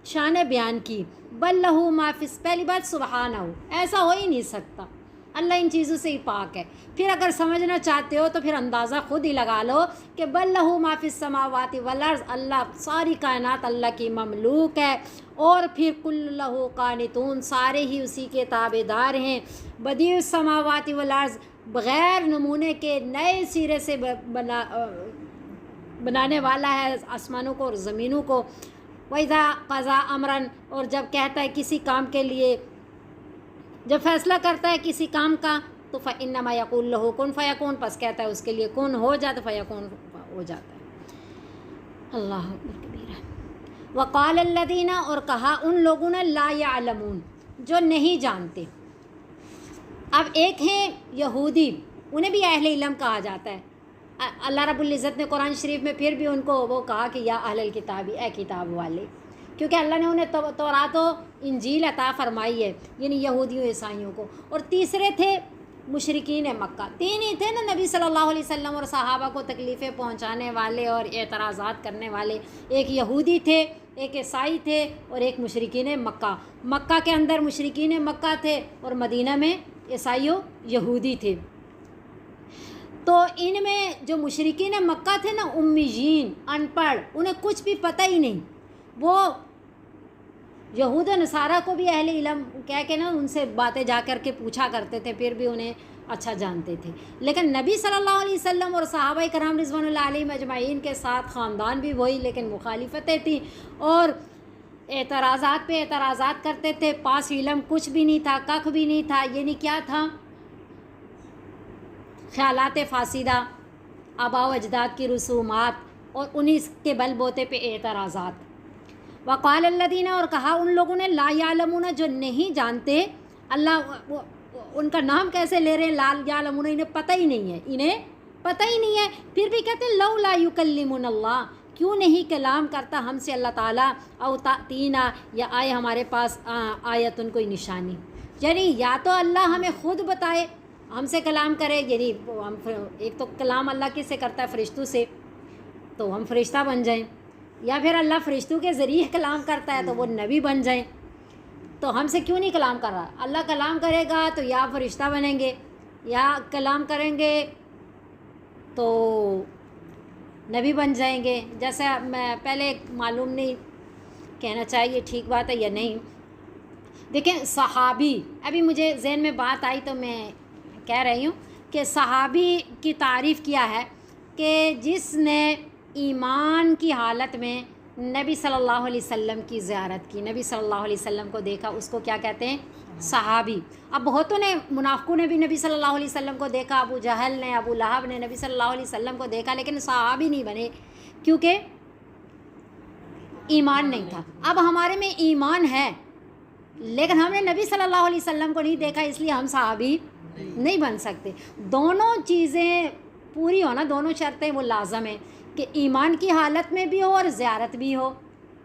شان بیان کی بل لہو ما فی, پہلی بات سبحانہ, ایسا ہو ہی نہیں سکتا, اللہ ان چیزوں سے ہی پاک ہے. پھر اگر سمجھنا چاہتے ہو تو پھر اندازہ خود ہی لگا لو کہ بل لہو ما فی السماوات والارض, اللہ ساری کائنات اللہ کی مملوک ہے. اور پھر کل لہو قانتون, سارے ہی اسی کے تابع دار ہیں. بدیع السماوات والارض, بغیر نمونے کے نئے سرے سے بنانے والا ہے آسمانوں کو اور زمینوں کو. وَإِذَا قَضَى أَمْرًا, اور جب کہتا ہے کسی کام کے لیے, جب فیصلہ کرتا ہے کسی کام کا تو فَإِنَّمَا يَقُولُ لَهُ كُن فَيَكُونُ, پس کہتا ہے اس کے لیے کن ہو جا تو فیکون ہو جاتا ہے. اللہ اکبر کبیرہ. وقال الذین, اور کہا ان لوگوں نے, لا يعلمون, جو نہیں جانتے. اب ایک ہیں یہودی, انہیں بھی اہل علم کہا جاتا ہے. اللہ رب العزت نے قرآن شریف میں پھر بھی ان کو وہ کہا کہ یا اہل الکتاب, اے کتاب والے, کیونکہ اللہ نے انہیں تورات و انجیل عطا فرمائی ہے, یعنی یہودیوں عیسائیوں کو. اور تیسرے تھے مشرکین مکہ. تین ہی تھے نا نبی صلی اللہ علیہ وسلم اور صحابہ کو تکلیفیں پہنچانے والے اور اعتراضات کرنے والے. ایک یہودی تھے, ایک عیسائی تھے اور ایک مشرکین مکہ. مکہ کے اندر مشرکین مکہ تھے اور مدینہ میں عیسائی و یہودی تھے. تو ان میں جو مشرکین مکہ تھے نا, امیین, ان پڑھ, انہیں کچھ بھی پتہ ہی نہیں. وہ یہود و نصارہ کو بھی اہل علم کہہ کے نا ان سے باتیں جا کر کے پوچھا کرتے تھے, پھر بھی انہیں اچھا جانتے تھے. لیکن نبی صلی اللہ علیہ وسلم اور صحابہ کرام رضوان اللہ علیہم اجمعین کے ساتھ خاندان بھی وہی, لیکن مخالفتیں تھیں اور اعتراضات پہ اعتراضات کرتے تھے. پاس علم کچھ بھی نہیں تھا, ککھ بھی نہیں تھا. یعنی کیا تھا؟ خیالات فاسدہ, آباء و اجداد کی رسومات, اور انہی کے بل بوتے پہ اعتراضات. وقال الذین, اور کہا ان لوگوں نے, لا یعلمون, جو نہیں جانتے. اللہ ان کا نام کیسے لے رہے ہیں؟ لا یعلمون, انہیں پتہ ہی نہیں ہے, انہیں پتہ ہی نہیں ہے. پھر بھی کہتے ہیں لولا یکلمنا اللہ, کیوں نہیں کلام کرتا ہم سے اللہ تعالیٰ, او تأتینا, یا آئے ہمارے پاس آیتن, کوئی نشانی. یعنی یا تو اللہ ہمیں خود بتائے, ہم سے کلام کرے. یعنی ہم ایک تو کلام اللہ کس سے کرتا ہے؟ فرشتوں سے, تو ہم فرشتہ بن جائیں. یا پھر اللہ فرشتوں کے ذریعے کلام کرتا ہے تو وہ نبی بن جائیں. تو ہم سے کیوں نہیں کلام کر رہا؟ اللہ کلام کرے گا تو یا فرشتہ بنیں گے, یا کلام کریں گے تو نبی بن جائیں گے. جیسے میں پہلے معلوم نہیں کہنا چاہیے ٹھیک بات ہے یا نہیں. دیکھیں صحابی, ابھی مجھے ذہن میں بات آئی تو میں کہہ رہی ہوں کہ صحابی کی تعریف کیا ہے کہ جس نے ایمان کی حالت میں نبی صلی اللہ علیہ وسلم کی زیارت کی, نبی صلی اللہ علیہ وسلم کو دیکھا, اس کو کیا کہتے ہیں؟ صحابی. اب بہتوں نے, منافقوں نے بھی نبی صلی اللہ علیہ وسلم کو دیکھا, ابو جہل نے, ابو لہب نے نبی صلی اللہ علیہ وسلم کو دیکھا, لیکن صحابی نہیں بنے کیونکہ ایمان نہیں تھا. اب ہمارے میں ایمان ہے لیکن ہم نے نبی صلی اللہ علیہ وسلم کو نہیں دیکھا, اس لیے ہم صحابی نہیں بن سکتے. دونوں چیزیں پوری ہونا, دونوں شرطیں وہ لازم ہیں کہ ایمان کی حالت میں بھی ہو اور زیارت بھی ہو.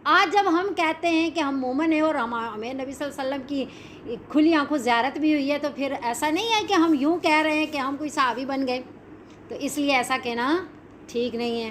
آج جب ہم کہتے ہیں کہ ہم مومن ہیں اور ہمیں نبی صلی اللہ علیہ وسلم کی کھلی آنکھوں زیارت بھی ہوئی ہے, تو پھر ایسا نہیں ہے کہ ہم یوں کہہ رہے ہیں کہ ہم کوئی صحابی بن گئے. تو اس لیے ایسا کہنا ٹھیک نہیں ہے.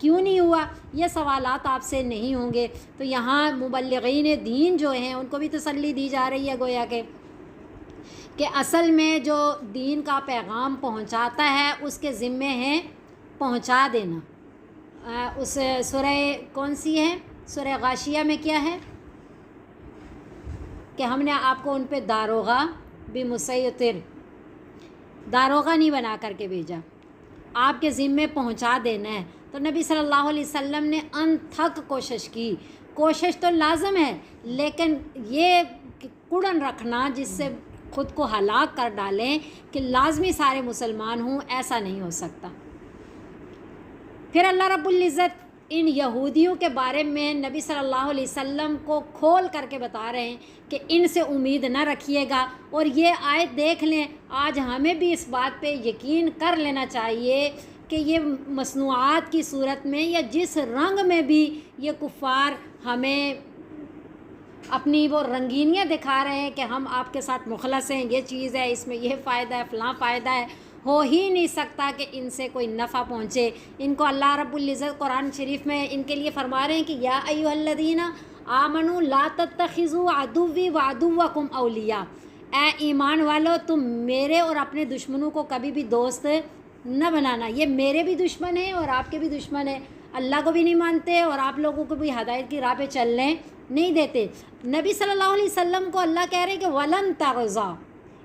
کیوں نہیں ہوا؟ یہ سوالات آپ سے نہیں ہوں گے۔ تو یہاں مبلغین دین جو ہیں ان کو بھی تسلی دی جا رہی ہے گویا کہ اصل میں جو دین کا پیغام پہنچاتا ہے اس کے ذمے ہیں پہنچا دینا۔ اس سورہ کون سی ہے؟ سورہ غاشیہ میں کیا ہے کہ ہم نے آپ کو ان پہ داروغہ بمسیطر، داروغہ نہیں بنا کر کے بھیجا، آپ کے ذمے پہنچا دینا ہے۔ تو نبی صلی اللہ علیہ وسلم نے ان تھک کوشش کی۔ کوشش تو لازم ہے، لیکن یہ کڑن رکھنا جس سے خود کو ہلاک کر ڈالیں کہ لازمی سارے مسلمان ہوں، ایسا نہیں ہو سکتا۔ پھر اللہ رب العزت ان یہودیوں کے بارے میں نبی صلی اللہ علیہ وسلم کو کھول کر کے بتا رہے ہیں کہ ان سے امید نہ رکھیے گا۔ اور یہ آیت دیکھ لیں، آج ہمیں بھی اس بات پہ یقین کر لینا چاہیے کہ یہ مصنوعات کی صورت میں یا جس رنگ میں بھی یہ کفار ہمیں اپنی وہ رنگینیاں دکھا رہے ہیں کہ ہم آپ کے ساتھ مخلص ہیں، یہ چیز ہے، اس میں یہ فائدہ ہے، فلاں فائدہ ہے، ہو ہی نہیں سکتا کہ ان سے کوئی نفع پہنچے۔ ان کو اللہ رب العزت قرآن شریف میں ان کے لیے فرما رہے ہیں کہ یا ایھا الذین آمنوا لا تتخذوا عدوی وعدوکم اولیاء، اے ایمان والو تم میرے اور اپنے دشمنوں کو کبھی بھی دوست نہ بنانا۔ یہ میرے بھی دشمن ہیں اور آپ کے بھی دشمن ہیں، اللہ کو بھی نہیں مانتے اور آپ لوگوں کو بھی ہدایت کی راہ پہ چلنے نہیں دیتے۔ نبی صلی اللہ علیہ وسلم کو اللہ کہہ رہے ہیں کہ ولن ترضیٰ،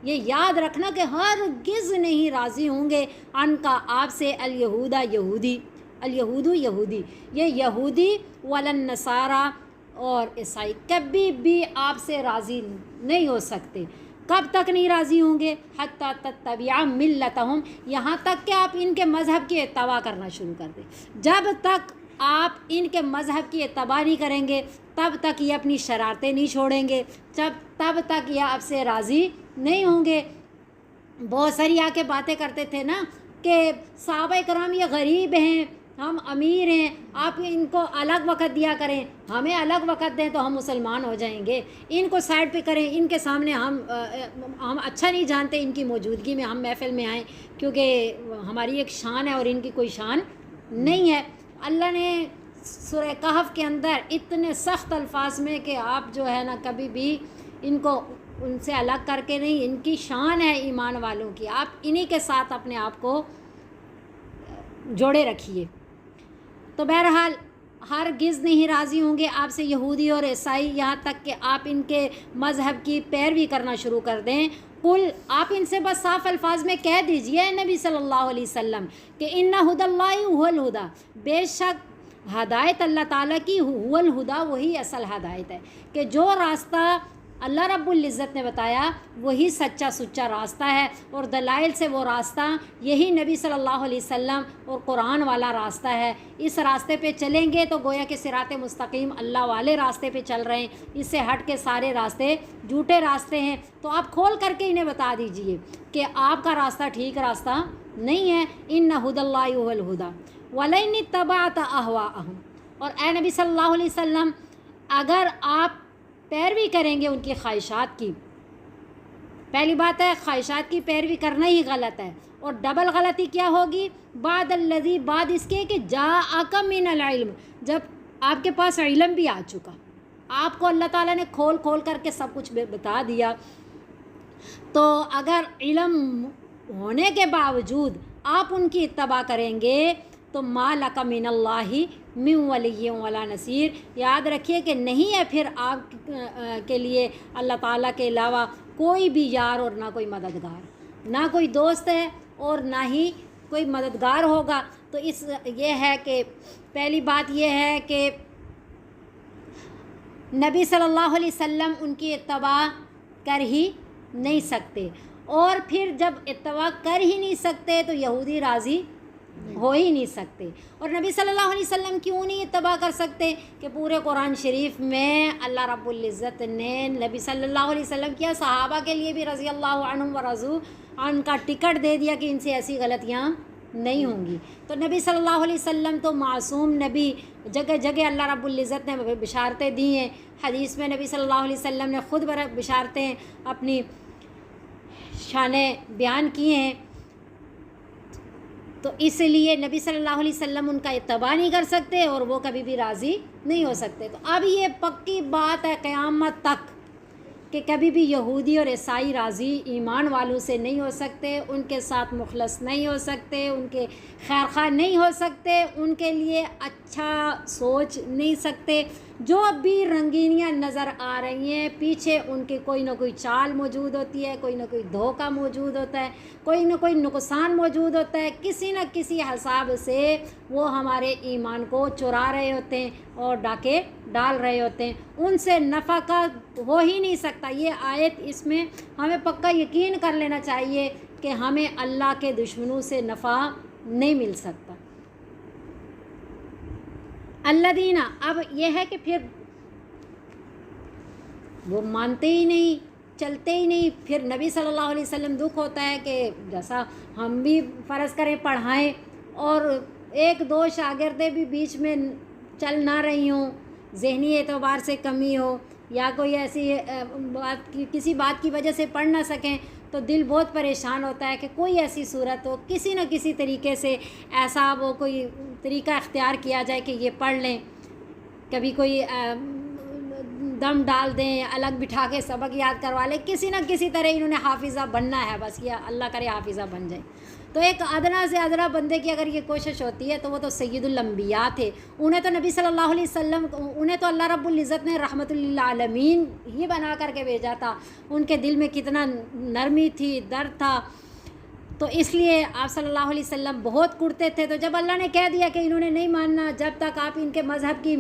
یہ یاد رکھنا کہ ہرگز نہیں راضی ہوں گے ان کا آپ سے الیہودہ یہودی، الیہود یہودی، یہ یہودی ولن نصارہ اور عیسائی کبھی بھی آپ سے راضی نہیں ہو سکتے۔ کب تک نہیں راضی ہوں گے؟ حتی تتبع ملتہم، یہاں تک کہ آپ ان کے مذہب کی اتباع کرنا شروع کر دیں۔ جب تک آپ ان کے مذہب کی اتباع نہیں کریں گے تب تک یہ اپنی شرارتیں نہیں چھوڑیں گے، تب تک یہ آپ سے راضی نہیں ہوں گے۔ بہت ساری آ کے باتیں کرتے تھے نا کہ صحابہ کرام یہ غریب ہیں، ہم امیر ہیں، آپ ان کو الگ وقت دیا کریں، ہمیں الگ وقت دیں تو ہم مسلمان ہو جائیں گے، ان کو سائڈ پہ کریں، ان کے سامنے ہم اچھا نہیں جانتے ان کی موجودگی میں ہم محفل میں آئیں کیونکہ ہماری ایک شان ہے اور ان کی کوئی شان نہیں ہے۔ اللہ نے سورہ کہف کے اندر اتنے سخت الفاظ میں کہ آپ جو ہے نا کبھی بھی ان کو ان سے الگ کر کے نہیں، ان کی شان ہے ایمان والوں کی، آپ انہی کے ساتھ اپنے آپ کو جوڑے رکھیے۔ تو بہرحال ہرگز نہیں راضی ہوں گے آپ سے یہودی اور عیسائی یہاں تک کہ آپ ان کے مذہب کی پیروی کرنا شروع کر دیں۔ قل، آپ ان سے بس صاف الفاظ میں کہہ دیجئے نبی صلی اللہ علیہ وسلم کہ ان ھدی اللہ ھو الھدی، بے شک ہدایت اللہ تعالیٰ کی ھو الھدی، وہی اصل ہدایت ہے، کہ جو راستہ اللہ رب العزت نے بتایا وہی سچا سچا راستہ ہے، اور دلائل سے وہ راستہ یہی نبی صلی اللہ علیہ وسلم اور قرآن والا راستہ ہے۔ اس راستے پہ چلیں گے تو گویا کہ صراط مستقیم اللہ والے راستے پہ چل رہے ہیں، اس سے ہٹ کے سارے راستے جھوٹے راستے ہیں۔ تو آپ کھول کر کے انہیں بتا دیجئے کہ آپ کا راستہ ٹھیک راستہ نہیں ہے۔ ان ھدی اللہ ھو الھدی ولئن اتبعت اہواءہم، اور اے نبی صلی اللہ علیہ وسلم اگر آپ پیروی کریں گے ان کی خواہشات کی، پہلی بات ہے خواہشات کی پیروی کرنا ہی غلط ہے، اور ڈبل غلطی کیا ہوگی؟ بعد الذی، بعد اس کے کہ جاءک من العلم، جب آپ کے پاس علم بھی آ چکا، آپ کو اللہ تعالیٰ نے کھول کھول کر کے سب کچھ بتا دیا، تو اگر علم ہونے کے باوجود آپ ان کی اتباع کریں گے تو ما لک من اللہ من ولی ولا نصیر، یاد رکھیے کہ نہیں ہے پھر آپ کے لیے اللہ تعالیٰ کے علاوہ کوئی بھی یار اور نہ کوئی مددگار، نہ کوئی دوست ہے اور نہ ہی کوئی مددگار ہوگا۔ تو یہ ہے کہ پہلی بات یہ ہے کہ نبی صلی اللہ علیہ وسلم ان کی اتباع کر ہی نہیں سکتے، اور پھر جب اتباع کر ہی نہیں سکتے تو یہودی راضی ہو ہی نہیں سکتے۔ اور نبی صلی اللہ علیہ وسلم کیوں نہیں اتباع کر سکتے کہ پورے قرآن شریف میں اللہ رب العزت نے نبی صلی اللہ علیہ وسلم کیا، صحابہ کے لیے بھی رضی اللہ عنہم ورضوا عنہ کا ٹکٹ دے دیا کہ ان سے ایسی غلطیاں نہیں ہوں گی۔ تو نبی صلی اللہ علیہ وسلم تو معصوم نبی، جگہ جگہ اللہ رب العزت نے بشارتیں دی ہیں، حدیث میں نبی صلی اللہ علیہ وسلم نے خود بشارتیں اپنی شانیں بیان کی ہیں۔ تو اس لیے نبی صلی اللہ علیہ وسلم ان کا اتباع نہیں کر سکتے اور وہ کبھی بھی راضی نہیں ہو سکتے. تو اب یہ پکی بات ہے قیامت تک کہ کبھی بھی یہودی اور عیسائی راضی ایمان والوں سے نہیں ہو سکتے، ان کے ساتھ مخلص نہیں ہو سکتے، ان کے خیر خواہ نہیں ہو سکتے، ان کے لیے اچھا سوچ نہیں سکتے. جو اب بھی رنگینیاں نظر آ رہی ہیں پیچھے ان کے کوئی نہ کوئی چال موجود ہوتی ہے، کوئی نہ کوئی دھوکہ موجود ہوتا ہے، کوئی نہ کوئی نقصان موجود ہوتا ہے، کسی نہ کسی حساب سے وہ ہمارے ایمان کو چرا رہے ہوتے ہیں اور ڈاکے ڈال رہے ہوتے ہیں. ان سے نفع کا ہو ہی نہیں سکتا. یہ آیت اس میں ہمیں پکا یقین کر لینا چاہیے کہ ہمیں اللہ کے دشمنوں سے نفع نہیں مل سکتا. الذین، اب یہ ہے کہ پھر وہ مانتے ہی نہیں، چلتے ہی نہیں. پھر نبی صلی اللہ علیہ وسلم دکھ ہوتا ہے کہ جیسا ہم بھی فرض کریں پڑھائیں اور ایک دو شاگردیں بھی بیچ میں چل نہ رہی ہوں، ذہنی اعتبار سے کمی ہو یا کوئی ایسی بات کسی بات کی وجہ سے پڑھ نہ سکیں، تو دل بہت پریشان ہوتا ہے کہ کوئی ایسی صورت ہو، کسی نہ کسی طریقے سے ایسا وہ کوئی طریقہ اختیار کیا جائے کہ یہ پڑھ لیں. کبھی کوئی دم ڈال دیں، الگ بٹھا کے سبق یاد کروا لیں، کسی نہ کسی طرح انہوں نے حافظہ بننا ہے، بس یہ اللہ کرے حافظہ بن جائے. تو ایک ادنا سے ادنا بندے کی اگر یہ کوشش ہوتی ہے تو وہ تو سید الانبیاء تھے. انہیں تو نبی صلی اللہ علیہ وسلم، انہیں تو اللہ رب العزت نے رحمت للعالمین ہی بنا کر کے بھیجا تھا. ان کے دل میں کتنا نرمی تھی، درد تھا. تو اس لیے آپ صلی اللہ علیہ وسلم بہت کڑتے تھے. تو جب اللہ نے کہہ دیا کہ انہوں نے نہیں ماننا، جب تک آپ ان کے مذہب کی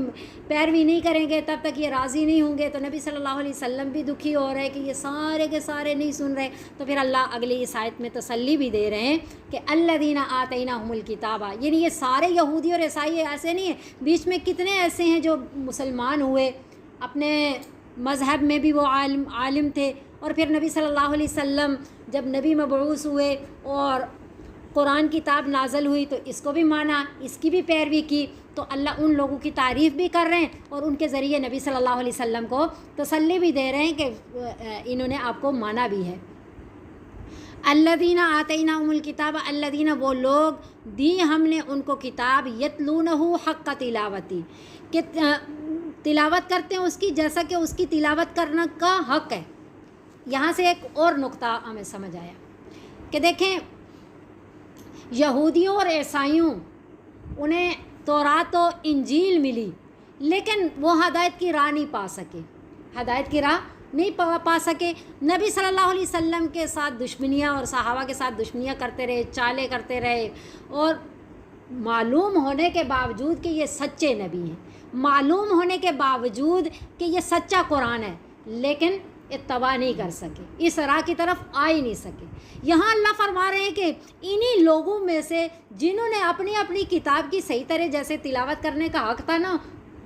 پیروی نہیں کریں گے تب تک یہ راضی نہیں ہوں گے، تو نبی صلی اللہ علیہ وسلم بھی دکھی ہو رہے کہ یہ سارے کے سارے نہیں سن رہے. تو پھر اللہ اگلی اس آیت میں تسلی بھی دے رہے ہیں کہ الذین آتیناہم الکتاب، یعنی یہ سارے یہودی اور عیسائی ایسے نہیں ہیں، بیچ میں کتنے ایسے ہیں جو مسلمان ہوئے، اپنے مذہب میں بھی وہ عالم تھے، اور پھر نبی صلی اللہ علیہ وسلم جب نبی مبعوث ہوئے اور قرآن کی کتاب نازل ہوئی تو اس کو بھی مانا، اس کی بھی پیروی کی. تو اللہ ان لوگوں کی تعریف بھی کر رہے ہیں اور ان کے ذریعے نبی صلی اللہ علیہ وسلم کو تسلی بھی دے رہے ہیں کہ انہوں نے آپ کو مانا بھی ہے. الذین آتیناہم الکتاب، الذین وہ لوگ دی ہم نے ان کو کتاب، یتلونہ حق تلاوتی، کہ تلاوت کرتے ہیں اس کی جیسا کہ اس کی تلاوت کرنا کا حق ہے. یہاں سے ایک اور نقطہ ہمیں سمجھ آیا کہ دیکھیں یہودیوں اور عیسائیوں انہیں تورات و انجیل ملی لیکن وہ ہدایت کی راہ نہیں پا سکے، ہدایت کی راہ نہیں پا سکے. نبی صلی اللہ علیہ وسلم کے ساتھ دشمنیاں اور صحابہ کے ساتھ دشمنیاں کرتے رہے، چالیں کرتے رہے، اور معلوم ہونے کے باوجود کہ یہ سچے نبی ہیں، معلوم ہونے کے باوجود کہ یہ سچا قرآن ہے، لیکن اتباع نہیں کر سکے، اس راہ کی طرف آ ہی نہیں سکے. یہاں اللہ فرما رہے ہیں کہ انہی لوگوں میں سے جنہوں نے اپنی اپنی کتاب کی صحیح طرح جیسے تلاوت کرنے کا حق تھا نا،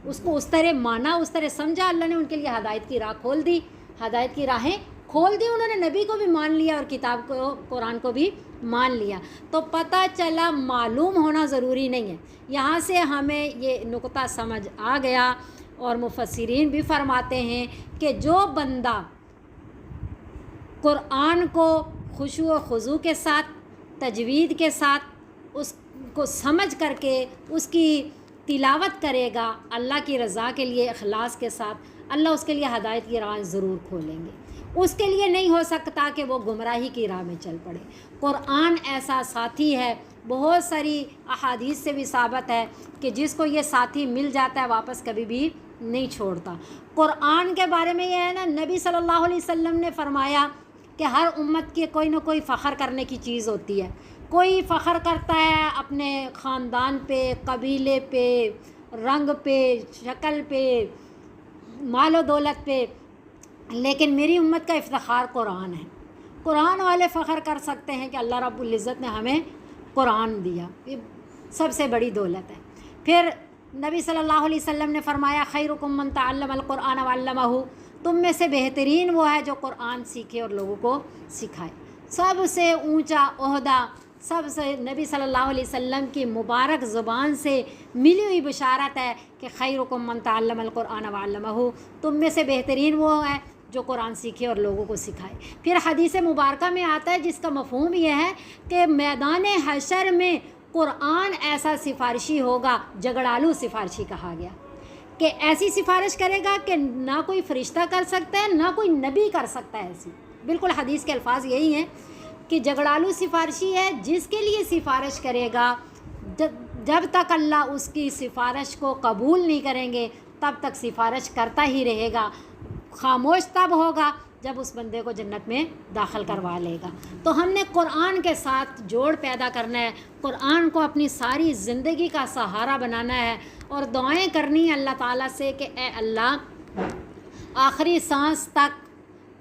اس کو اس طرح مانا، اس طرح سمجھا، اللہ نے ان کے لیے ہدایت کی راہ کھول دی، ہدایت کی راہیں کھول دی. انہوں نے نبی کو بھی مان لیا اور کتاب کو، قرآن کو بھی مان لیا. تو پتہ چلا معلوم ہونا ضروری نہیں ہے. یہاں سے ہمیں یہ نقطہ سمجھ آ گیا، اور مفسرین بھی فرماتے ہیں کہ جو بندہ قرآن کو خشوع و خضوع کے ساتھ، تجوید کے ساتھ اس کو سمجھ کر کے اس کی تلاوت کرے گا اللہ کی رضا کے لیے اخلاص کے ساتھ، اللہ اس کے لیے ہدایت کی راہ ضرور کھولیں گے. اس کے لیے نہیں ہو سکتا کہ وہ گمراہی کی راہ میں چل پڑے. قرآن ایسا ساتھی ہے، بہت ساری احادیث سے بھی ثابت ہے کہ جس کو یہ ساتھی مل جاتا ہے واپس کبھی بھی نہیں چھوڑتا. قرآن کے بارے میں یہ ہے نا، نبی صلی اللہ علیہ وسلم نے فرمایا کہ ہر امت کی کوئی نہ کوئی فخر کرنے کی چیز ہوتی ہے. کوئی فخر کرتا ہے اپنے خاندان پہ، قبیلے پہ، رنگ پہ، شکل پہ، مال و دولت پہ، لیکن میری امت کا افتخار قرآن ہے. قرآن والے فخر کر سکتے ہیں کہ اللہ رب العزت نے ہمیں قرآن دیا، یہ سب سے بڑی دولت ہے. پھر نبی صلی اللہ علیہ وسلم نے فرمایا خیرکم من تعلم القرآن وعلمہ، تم میں سے بہترین وہ ہے جو قرآن سیکھے اور لوگوں کو سکھائے. سب سے اونچا عہدہ، سب سے نبی صلی اللہ علیہ وسلم کی مبارک زبان سے ملی ہوئی بشارت ہے کہ خیرکم من تعلم القرآن وعلمہ، تم میں سے بہترین وہ ہے جو قرآن سیکھے اور لوگوں کو سکھائے. پھر حدیث مبارکہ میں آتا ہے جس کا مفہوم یہ ہے کہ میدان حشر میں قرآن ایسا سفارشی ہوگا، جھگڑالو سفارشی کہا گیا، کہ ایسی سفارش کرے گا کہ نہ کوئی فرشتہ کر سکتا ہے نہ کوئی نبی کر سکتا ہے ایسی. بالکل حدیث کے الفاظ یہی ہیں کہ جھگڑالو سفارشی ہے، جس کے لیے سفارش کرے گا جب تک اللہ اس کی سفارش کو قبول نہیں کریں گے تب تک سفارش کرتا ہی رہے گا. خاموش تب ہوگا جب اس بندے کو جنت میں داخل کروا لے گا. تو ہم نے قرآن کے ساتھ جوڑ پیدا کرنا ہے، قرآن کو اپنی ساری زندگی کا سہارا بنانا ہے، اور دعائیں کرنی اللہ تعالیٰ سے کہ اے اللہ آخری سانس تک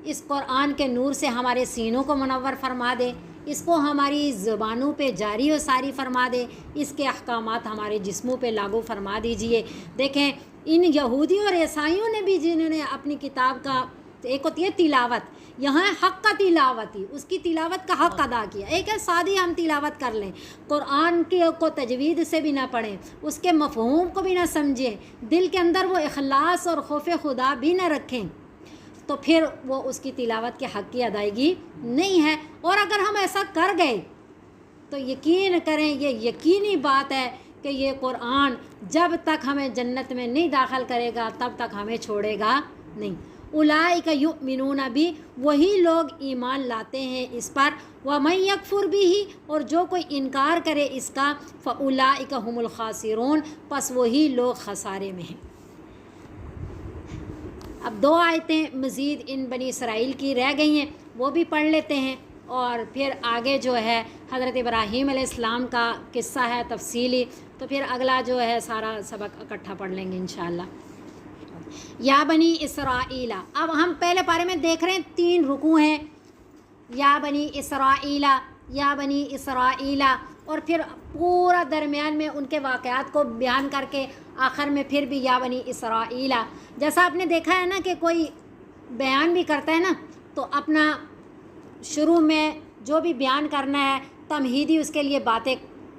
اس قرآن کے نور سے ہمارے سینوں کو منور فرما دے، اس کو ہماری زبانوں پہ جاری و ساری فرما دے، اس کے احکامات ہمارے جسموں پہ لاگو فرما دیجئے. دیکھیں ان یہودیوں اور عیسائیوں نے بھی جنہوں نے اپنی کتاب کا، ایک ہوتی ہے تلاوت، یہاں حق کا تلاوت ہی، اس کی تلاوت کا حق ادا کیا. ایک ہے سادی ہم تلاوت کر لیں، قرآن کو تجوید سے بھی نہ پڑھیں، اس کے مفہوم کو بھی نہ سمجھیں، دل کے اندر وہ اخلاص اور خوف خدا بھی نہ رکھیں، تو پھر وہ اس کی تلاوت کے حق کی ادائیگی نہیں ہے. اور اگر ہم ایسا کر گئے تو یقین کریں، یہ یقینی بات ہے کہ یہ قرآن جب تک ہمیں جنت میں نہیں داخل کرے گا تب تک ہمیں چھوڑے گا نہیں. اولئک یؤمنون بھی، وہی لوگ ایمان لاتے ہیں اس پر، ومن یکفر بہ، اور جو کوئی انکار کرے اس کا، فاولئک هم الخاسرون، پس وہی لوگ خسارے میں ہیں. اب 2 آیتیں مزید ان بنی اسرائیل کی رہ گئی ہیں، وہ بھی پڑھ لیتے ہیں، اور پھر آگے جو ہے حضرت ابراہیم علیہ السلام کا قصہ ہے تفصیلی، تو پھر اگلا جو ہے سارا سبق اکٹھا پڑھ لیں گے انشاءاللہ. یا بنی اسرائیل، اب ہم پہلے پارے میں دیکھ رہے ہیں 3 رکوع ہیں، یا بنی اسرائیل، یا بنی اسرائیل، اور پھر پورا درمیان میں ان کے واقعات کو بیان کر کے آخر میں پھر بھی یا بنی اسرائیل. جیسا آپ نے دیکھا ہے نا کہ کوئی بیان بھی کرتا ہے نا تو اپنا شروع میں جو بھی بیان کرنا ہے تمہیدی اس کے لیے باتیں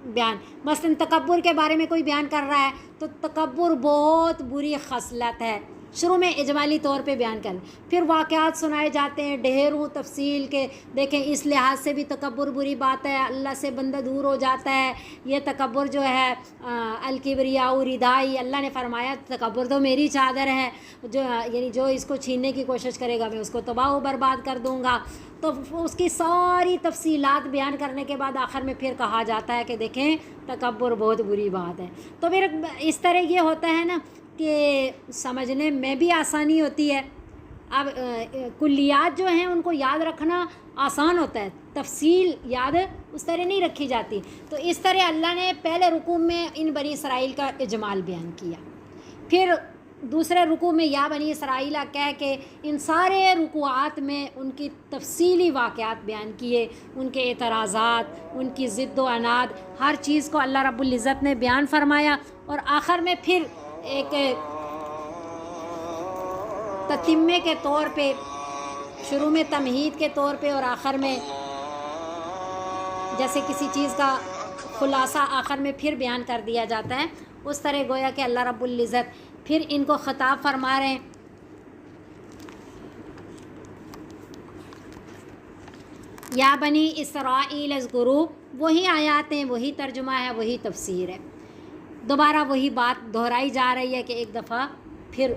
بیان، مثلا تکبر کے بارے میں کوئی بیان کر رہا ہے تو تکبر بہت بری خصلت ہے، شروع میں اجمالی طور پہ بیان کریں، پھر واقعات سنائے جاتے ہیں ڈھیروں تفصیل کے. دیکھیں اس لحاظ سے بھی تکبر بری بات ہے، اللہ سے بندہ دور ہو جاتا ہے. یہ تکبر جو ہے الکبریاء ردائی، اللہ نے فرمایا تکبر تو میری چادر ہے، جو یعنی جو اس کو چھیننے کی کوشش کرے گا میں اس کو تباہ و برباد کر دوں گا. تو اس کی ساری تفصیلات بیان کرنے کے بعد آخر میں پھر کہا جاتا ہے کہ دیکھیں تکبر بہت بری بات ہے. تو پھر اس طرح یہ ہوتا ہے نا کہ سمجھنے میں بھی آسانی ہوتی ہے. اب کلیات جو ہیں ان کو یاد رکھنا آسان ہوتا ہے، تفصیل یاد اس طرح نہیں رکھی جاتی. تو اس طرح اللہ نے پہلے رکوع میں ان بنی اسرائیل کا اجمال بیان کیا، پھر دوسرے رکوع میں یا بنی اسرائیل کہہ کے ان سارے رکوعات میں ان کی تفصیلی واقعات بیان کیے، ان کے اعتراضات، ان کی ضد و عناد، ہر چیز کو اللہ رب العزت نے بیان فرمایا. اور آخر میں پھر ایک تتمے کے طور پہ، شروع میں تمہید کے طور پہ اور آخر میں جیسے کسی چیز کا خلاصہ آخر میں پھر بیان کر دیا جاتا ہے، اس طرح گویا کہ اللہ رب العزت پھر ان کو خطاب فرما رہے ہیں. یا بنی اسرائیل اذکروا، وہی آیات ہیں، وہی ترجمہ ہے، وہی تفسیر ہے، دوبارہ وہی بات دہرائی جا رہی ہے کہ ایک دفعہ پھر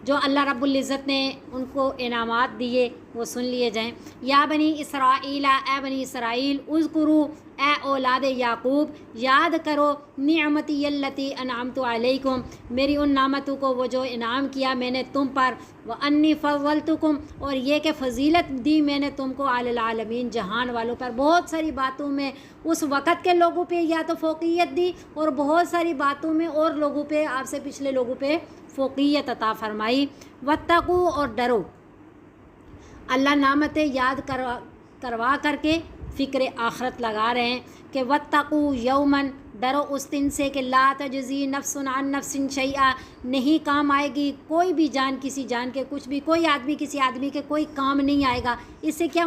جو اللہ رب العزت نے ان کو انعامات دیے وہ سن لیے جائیں. یا بنی اسرائیل، اے بنی اسرائیل، اذکروا، اے اولاد یعقوب، یاد کرو نعمتی التی انعمت علیکم، میری ان نعمتوں کو وہ جو انعام کیا میں نے تم پر، وانی فضلتکم، اور یہ کہ فضیلت دی میں نے تم کو علی العالمین، جہان والوں پر. بہت ساری باتوں میں اس وقت کے لوگوں پہ یا تو فوقیت دی، اور بہت ساری باتوں میں اور لوگوں پہ، آپ سے پچھلے لوگوں پہ فوقیت عطا فرمائی. واتقوا، اور ڈرو. اللہ نعمتیں یاد کروا کر کے فکر آخرت لگا رہے ہیں کہ واتقوا یومن، ڈرو اس دن سے کہ لا تجزی نفس عن نفس شیئا، نہیں کام آئے گی کوئی بھی جان کسی جان کے کچھ بھی، کوئی آدمی کسی آدمی کے کوئی کام نہیں آئے گا. اس سے کیا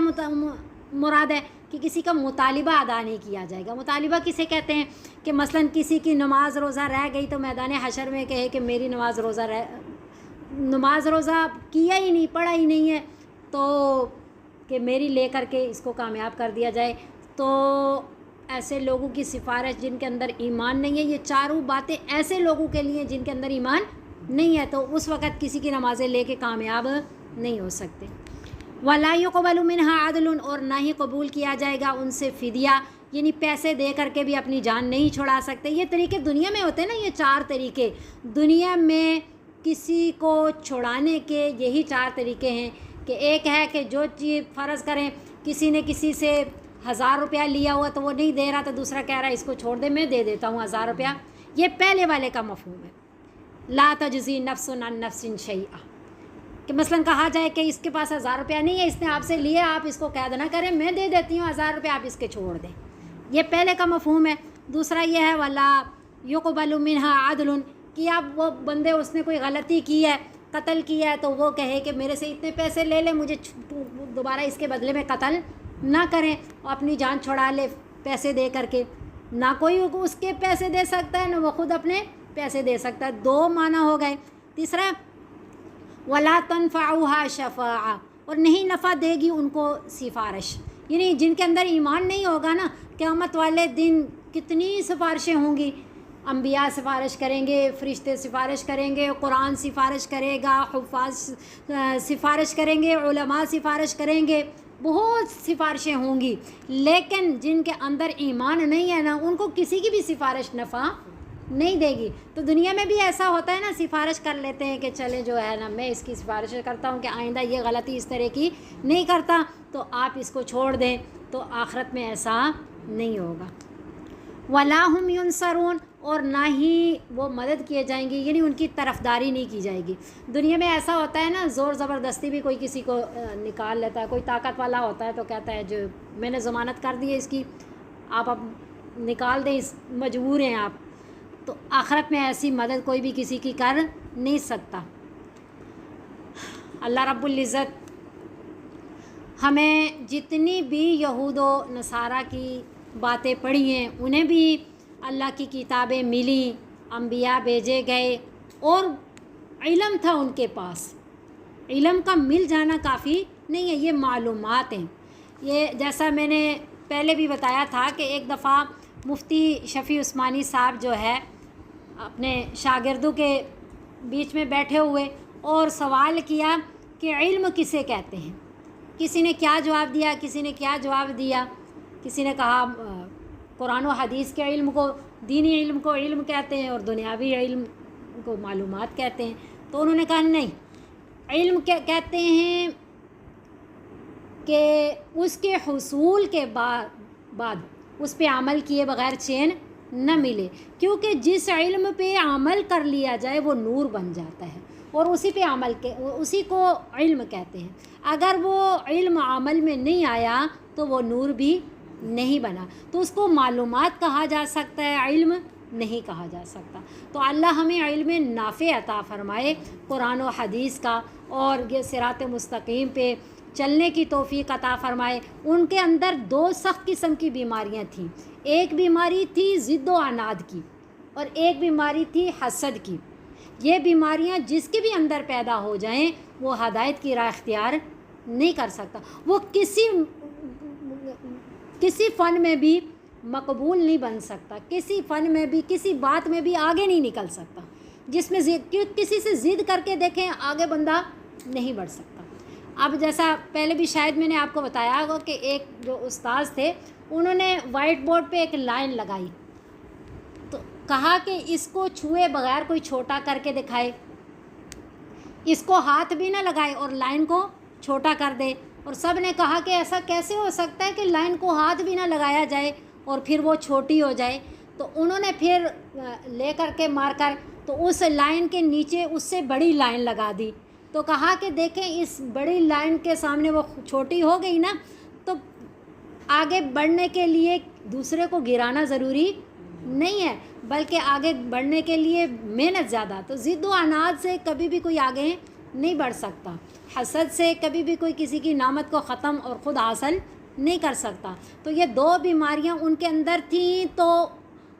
مراد ہے کہ کسی کا مطالبہ ادا نہیں کیا جائے گا. مطالبہ کسے کہتے ہیں کہ مثلا کسی کی نماز روزہ رہ گئی تو میدان حشر میں کہے کہ میری نماز روزہ کیا ہی نہیں، پڑھا ہی نہیں ہے، تو کہ میری لے کر کے اس کو کامیاب کر دیا جائے. تو ایسے لوگوں کی سفارش جن کے اندر ایمان نہیں ہے، یہ چاروں باتیں ایسے لوگوں کے لیے جن کے اندر ایمان نہیں ہے، تو اس وقت کسی کی نمازیں لے کے کامیاب نہیں ہو سکتے۔ وَلَا يُقْبَلُ مِنْهَا عَدْلٌ، اور نہ ہی قبول کیا جائے گا ان سے فدیہ، یعنی پیسے دے کر کے بھی اپنی جان نہیں چھڑا سکتے۔ یہ طریقے دنیا میں ہوتے ہیں نا، یہ 4 طریقے دنیا میں کسی کو چھڑانے کے یہی 4 طریقے ہیں کہ ایک ہے کہ جو چیز فرض کریں کسی نے کسی سے 1000 روپیہ لیا ہوا تو وہ نہیں دے رہا، تو دوسرا کہہ رہا ہے اس کو چھوڑ دے، میں دے دیتا ہوں 1000 روپیہ۔ یہ پہلے والے کا مفہوم ہے، لا تجزی نفس عن نفس شیئا، کہ مثلا کہا جائے کہ اس کے پاس 1000 روپیہ نہیں ہے، اس نے آپ سے لیے، آپ اس کو قید نہ کریں، میں دے دیتی ہوں 1000 روپیہ، آپ اس کے چھوڑ دیں۔ یہ پہلے کا مفہوم ہے۔ دوسرا یہ ہے وَلَا يُقْبَلُ مِنْهَا عَدْلٌ، کہ اب وہ بندے اس نے کوئی غلطی کی ہے، قتل کیا ہے، تو وہ کہے کہ میرے سے اتنے پیسے لے لے، مجھے دوبارہ اس کے بدلے میں قتل نہ کریں، اور اپنی جان چھڑا لے پیسے دے کر کے۔ نہ کوئی اس کے پیسے دے سکتا ہے، نہ وہ خود اپنے پیسے دے سکتا ہے۔ 2 معنی ہو گئے۔ تیسرا وَلَا تَنْفَعُهَا شَفَاعَةٌ، اور نہیں نفع دے گی ان کو سفارش، یعنی جن کے اندر ایمان نہیں ہوگا نا، قیامت والے دن کتنی سفارشیں ہوں گی، انبیاء سفارش کریں گے، فرشتے سفارش کریں گے، قرآن سفارش کرے گا، حفاظ سفارش کریں گے، علماء سفارش کریں گے، بہت سفارشیں ہوں گی، لیکن جن کے اندر ایمان نہیں ہے نا، ان کو کسی کی بھی سفارش نفع نہیں دے گی۔ تو دنیا میں بھی ایسا ہوتا ہے نا، سفارش کر لیتے ہیں کہ چلے جو ہے نا، میں اس کی سفارش کرتا ہوں کہ آئندہ یہ غلطی اس طرح کی نہیں کرتا، تو آپ اس کو چھوڑ دیں، تو آخرت میں ایسا نہیں ہوگا۔ وَلَا هُمْ يُنصَرُونَ، اور نہ ہی وہ مدد کیے جائیں گے، یعنی ان کی طرفداری نہیں کی جائے گی۔ دنیا میں ایسا ہوتا ہے نا، زور زبردستی بھی کوئی کسی کو نکال لیتا ہے، کوئی طاقت والا ہوتا ہے تو کہتا ہے جو میں نے ضمانت کر دی ہے اس کی، آپ اب نکال دیں، مجبور ہیں آپ۔ تو آخرت میں ایسی مدد کوئی بھی کسی کی کر نہیں سکتا۔ اللہ رب العزت ہمیں جتنی بھی یہود و نصارہ کی باتیں پڑھی ہیں، انہیں بھی اللہ کی کتابیں ملیں، انبیاء بھیجے گئے، اور علم تھا ان کے پاس۔ علم کا مل جانا کافی نہیں ہے، یہ معلومات ہیں۔ یہ جیسا میں نے پہلے بھی بتایا تھا کہ ایک دفعہ مفتی شفیع عثمانی صاحب جو ہے اپنے شاگردوں کے بیچ میں بیٹھے ہوئے اور سوال کیا کہ علم کسے کہتے ہیں؟ کسی نے کیا جواب دیا، کسی نے کیا جواب دیا، کسی نے کہا قرآن و حدیث کے علم کو، دینی علم کو علم کہتے ہیں، اور دنیاوی علم کو معلومات کہتے ہیں۔ تو انہوں نے کہا نہیں، علم کہتے ہیں کہ اس کے حصول کے بعد اس پہ عمل کیے بغیر چین نہ ملے، کیونکہ جس علم پہ عمل کر لیا جائے وہ نور بن جاتا ہے، اور اسی پہ اسی کو علم کہتے ہیں۔ اگر وہ علم عمل میں نہیں آیا تو وہ نور بھی نہیں بنا، تو اس کو معلومات کہا جا سکتا ہے، علم نہیں کہا جا سکتا۔ تو اللہ ہمیں علم نافع عطا فرمائے، قرآن و حدیث کا، اور یہ صراط مستقیم پہ چلنے کی توفیق عطا فرمائے۔ ان کے اندر 2 سخت قسم کی بیماریاں تھیں، ایک بیماری تھی ضد و عناد کی، اور ایک بیماری تھی حسد کی۔ یہ بیماریاں جس کے بھی اندر پیدا ہو جائیں وہ ہدایت کی راہ اختیار نہیں کر سکتا، وہ کسی فن میں بھی مقبول نہیں بن سکتا، کسی فن میں بھی، کسی بات میں بھی آگے نہیں نکل سکتا، جس میں کسی سے ضد کر کے دیکھیں آگے بندہ نہیں بڑھ سکتا۔ اب جیسا پہلے بھی شاید میں نے آپ کو بتایا ہوگا کہ ایک جو استاذ تھے، انہوں نے وائٹ بورڈ پہ ایک لائن لگائی، تو کہا کہ اس کو چھوئے بغیر کوئی چھوٹا کر کے دکھائے، اس کو ہاتھ بھی نہ لگائے اور لائن کو چھوٹا کر دے۔ اور سب نے کہا کہ ایسا کیسے ہو سکتا ہے کہ لائن کو ہاتھ بھی نہ لگایا جائے اور پھر وہ چھوٹی ہو جائے؟ تو انہوں نے پھر لے کر کے مار کر تو اس لائن کے نیچے اس سے بڑی لائن لگا دی، تو کہا کہ دیکھیں اس بڑی لائن کے سامنے وہ چھوٹی ہو گئی نا، تو آگے بڑھنے کے لیے دوسرے کو گرانا ضروری نہیں ہے، بلکہ آگے بڑھنے کے لیے محنت زیادہ۔ تو ضد و عناد سے کبھی بھی کوئی آگے نہیں بڑھ سکتا، حسد سے کبھی بھی کوئی کسی کی نعمت کو ختم اور خود حاصل نہیں کر سکتا۔ تو یہ 2 بیماریاں ان کے اندر تھیں، تو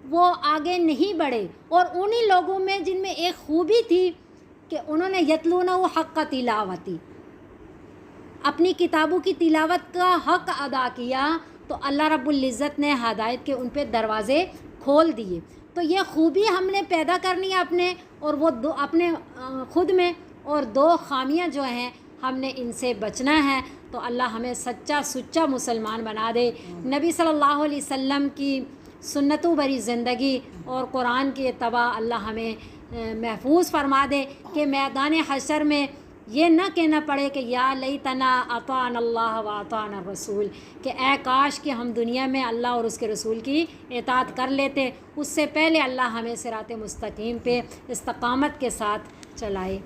وہ آگے نہیں بڑھے۔ اور انہی لوگوں میں جن میں ایک خوبی تھی کہ انہوں نے یتلونہ حق تلاوتی، اپنی کتابوں کی تلاوت کا حق ادا کیا، تو اللہ رب العزت نے ہدایت کے ان پہ دروازے کھول دیے. تو یہ خوبی ہم نے پیدا کرنی ہے اپنے، اور وہ دو اپنے خود میں، اور دو خامیاں جو ہیں ہم نے ان سے بچنا ہے. تو اللہ ہمیں سچا سچا مسلمان بنا دے. نبی صلی اللہ علیہ وسلم کی سنتوں بری زندگی اور قرآن کی اتباع اللہ ہمیں محفوظ فرما دے کہ میدان حشر میں یہ نہ کہنا پڑے کہ یا لیتنا اطعنا اللہ و اطعنا الرسول، کہ اے کاش کہ ہم دنیا میں اللہ اور اس کے رسول کی اطاعت کر لیتے. اس سے پہلے اللہ ہمیں صراط مستقیم پہ استقامت کے ساتھ چلائے.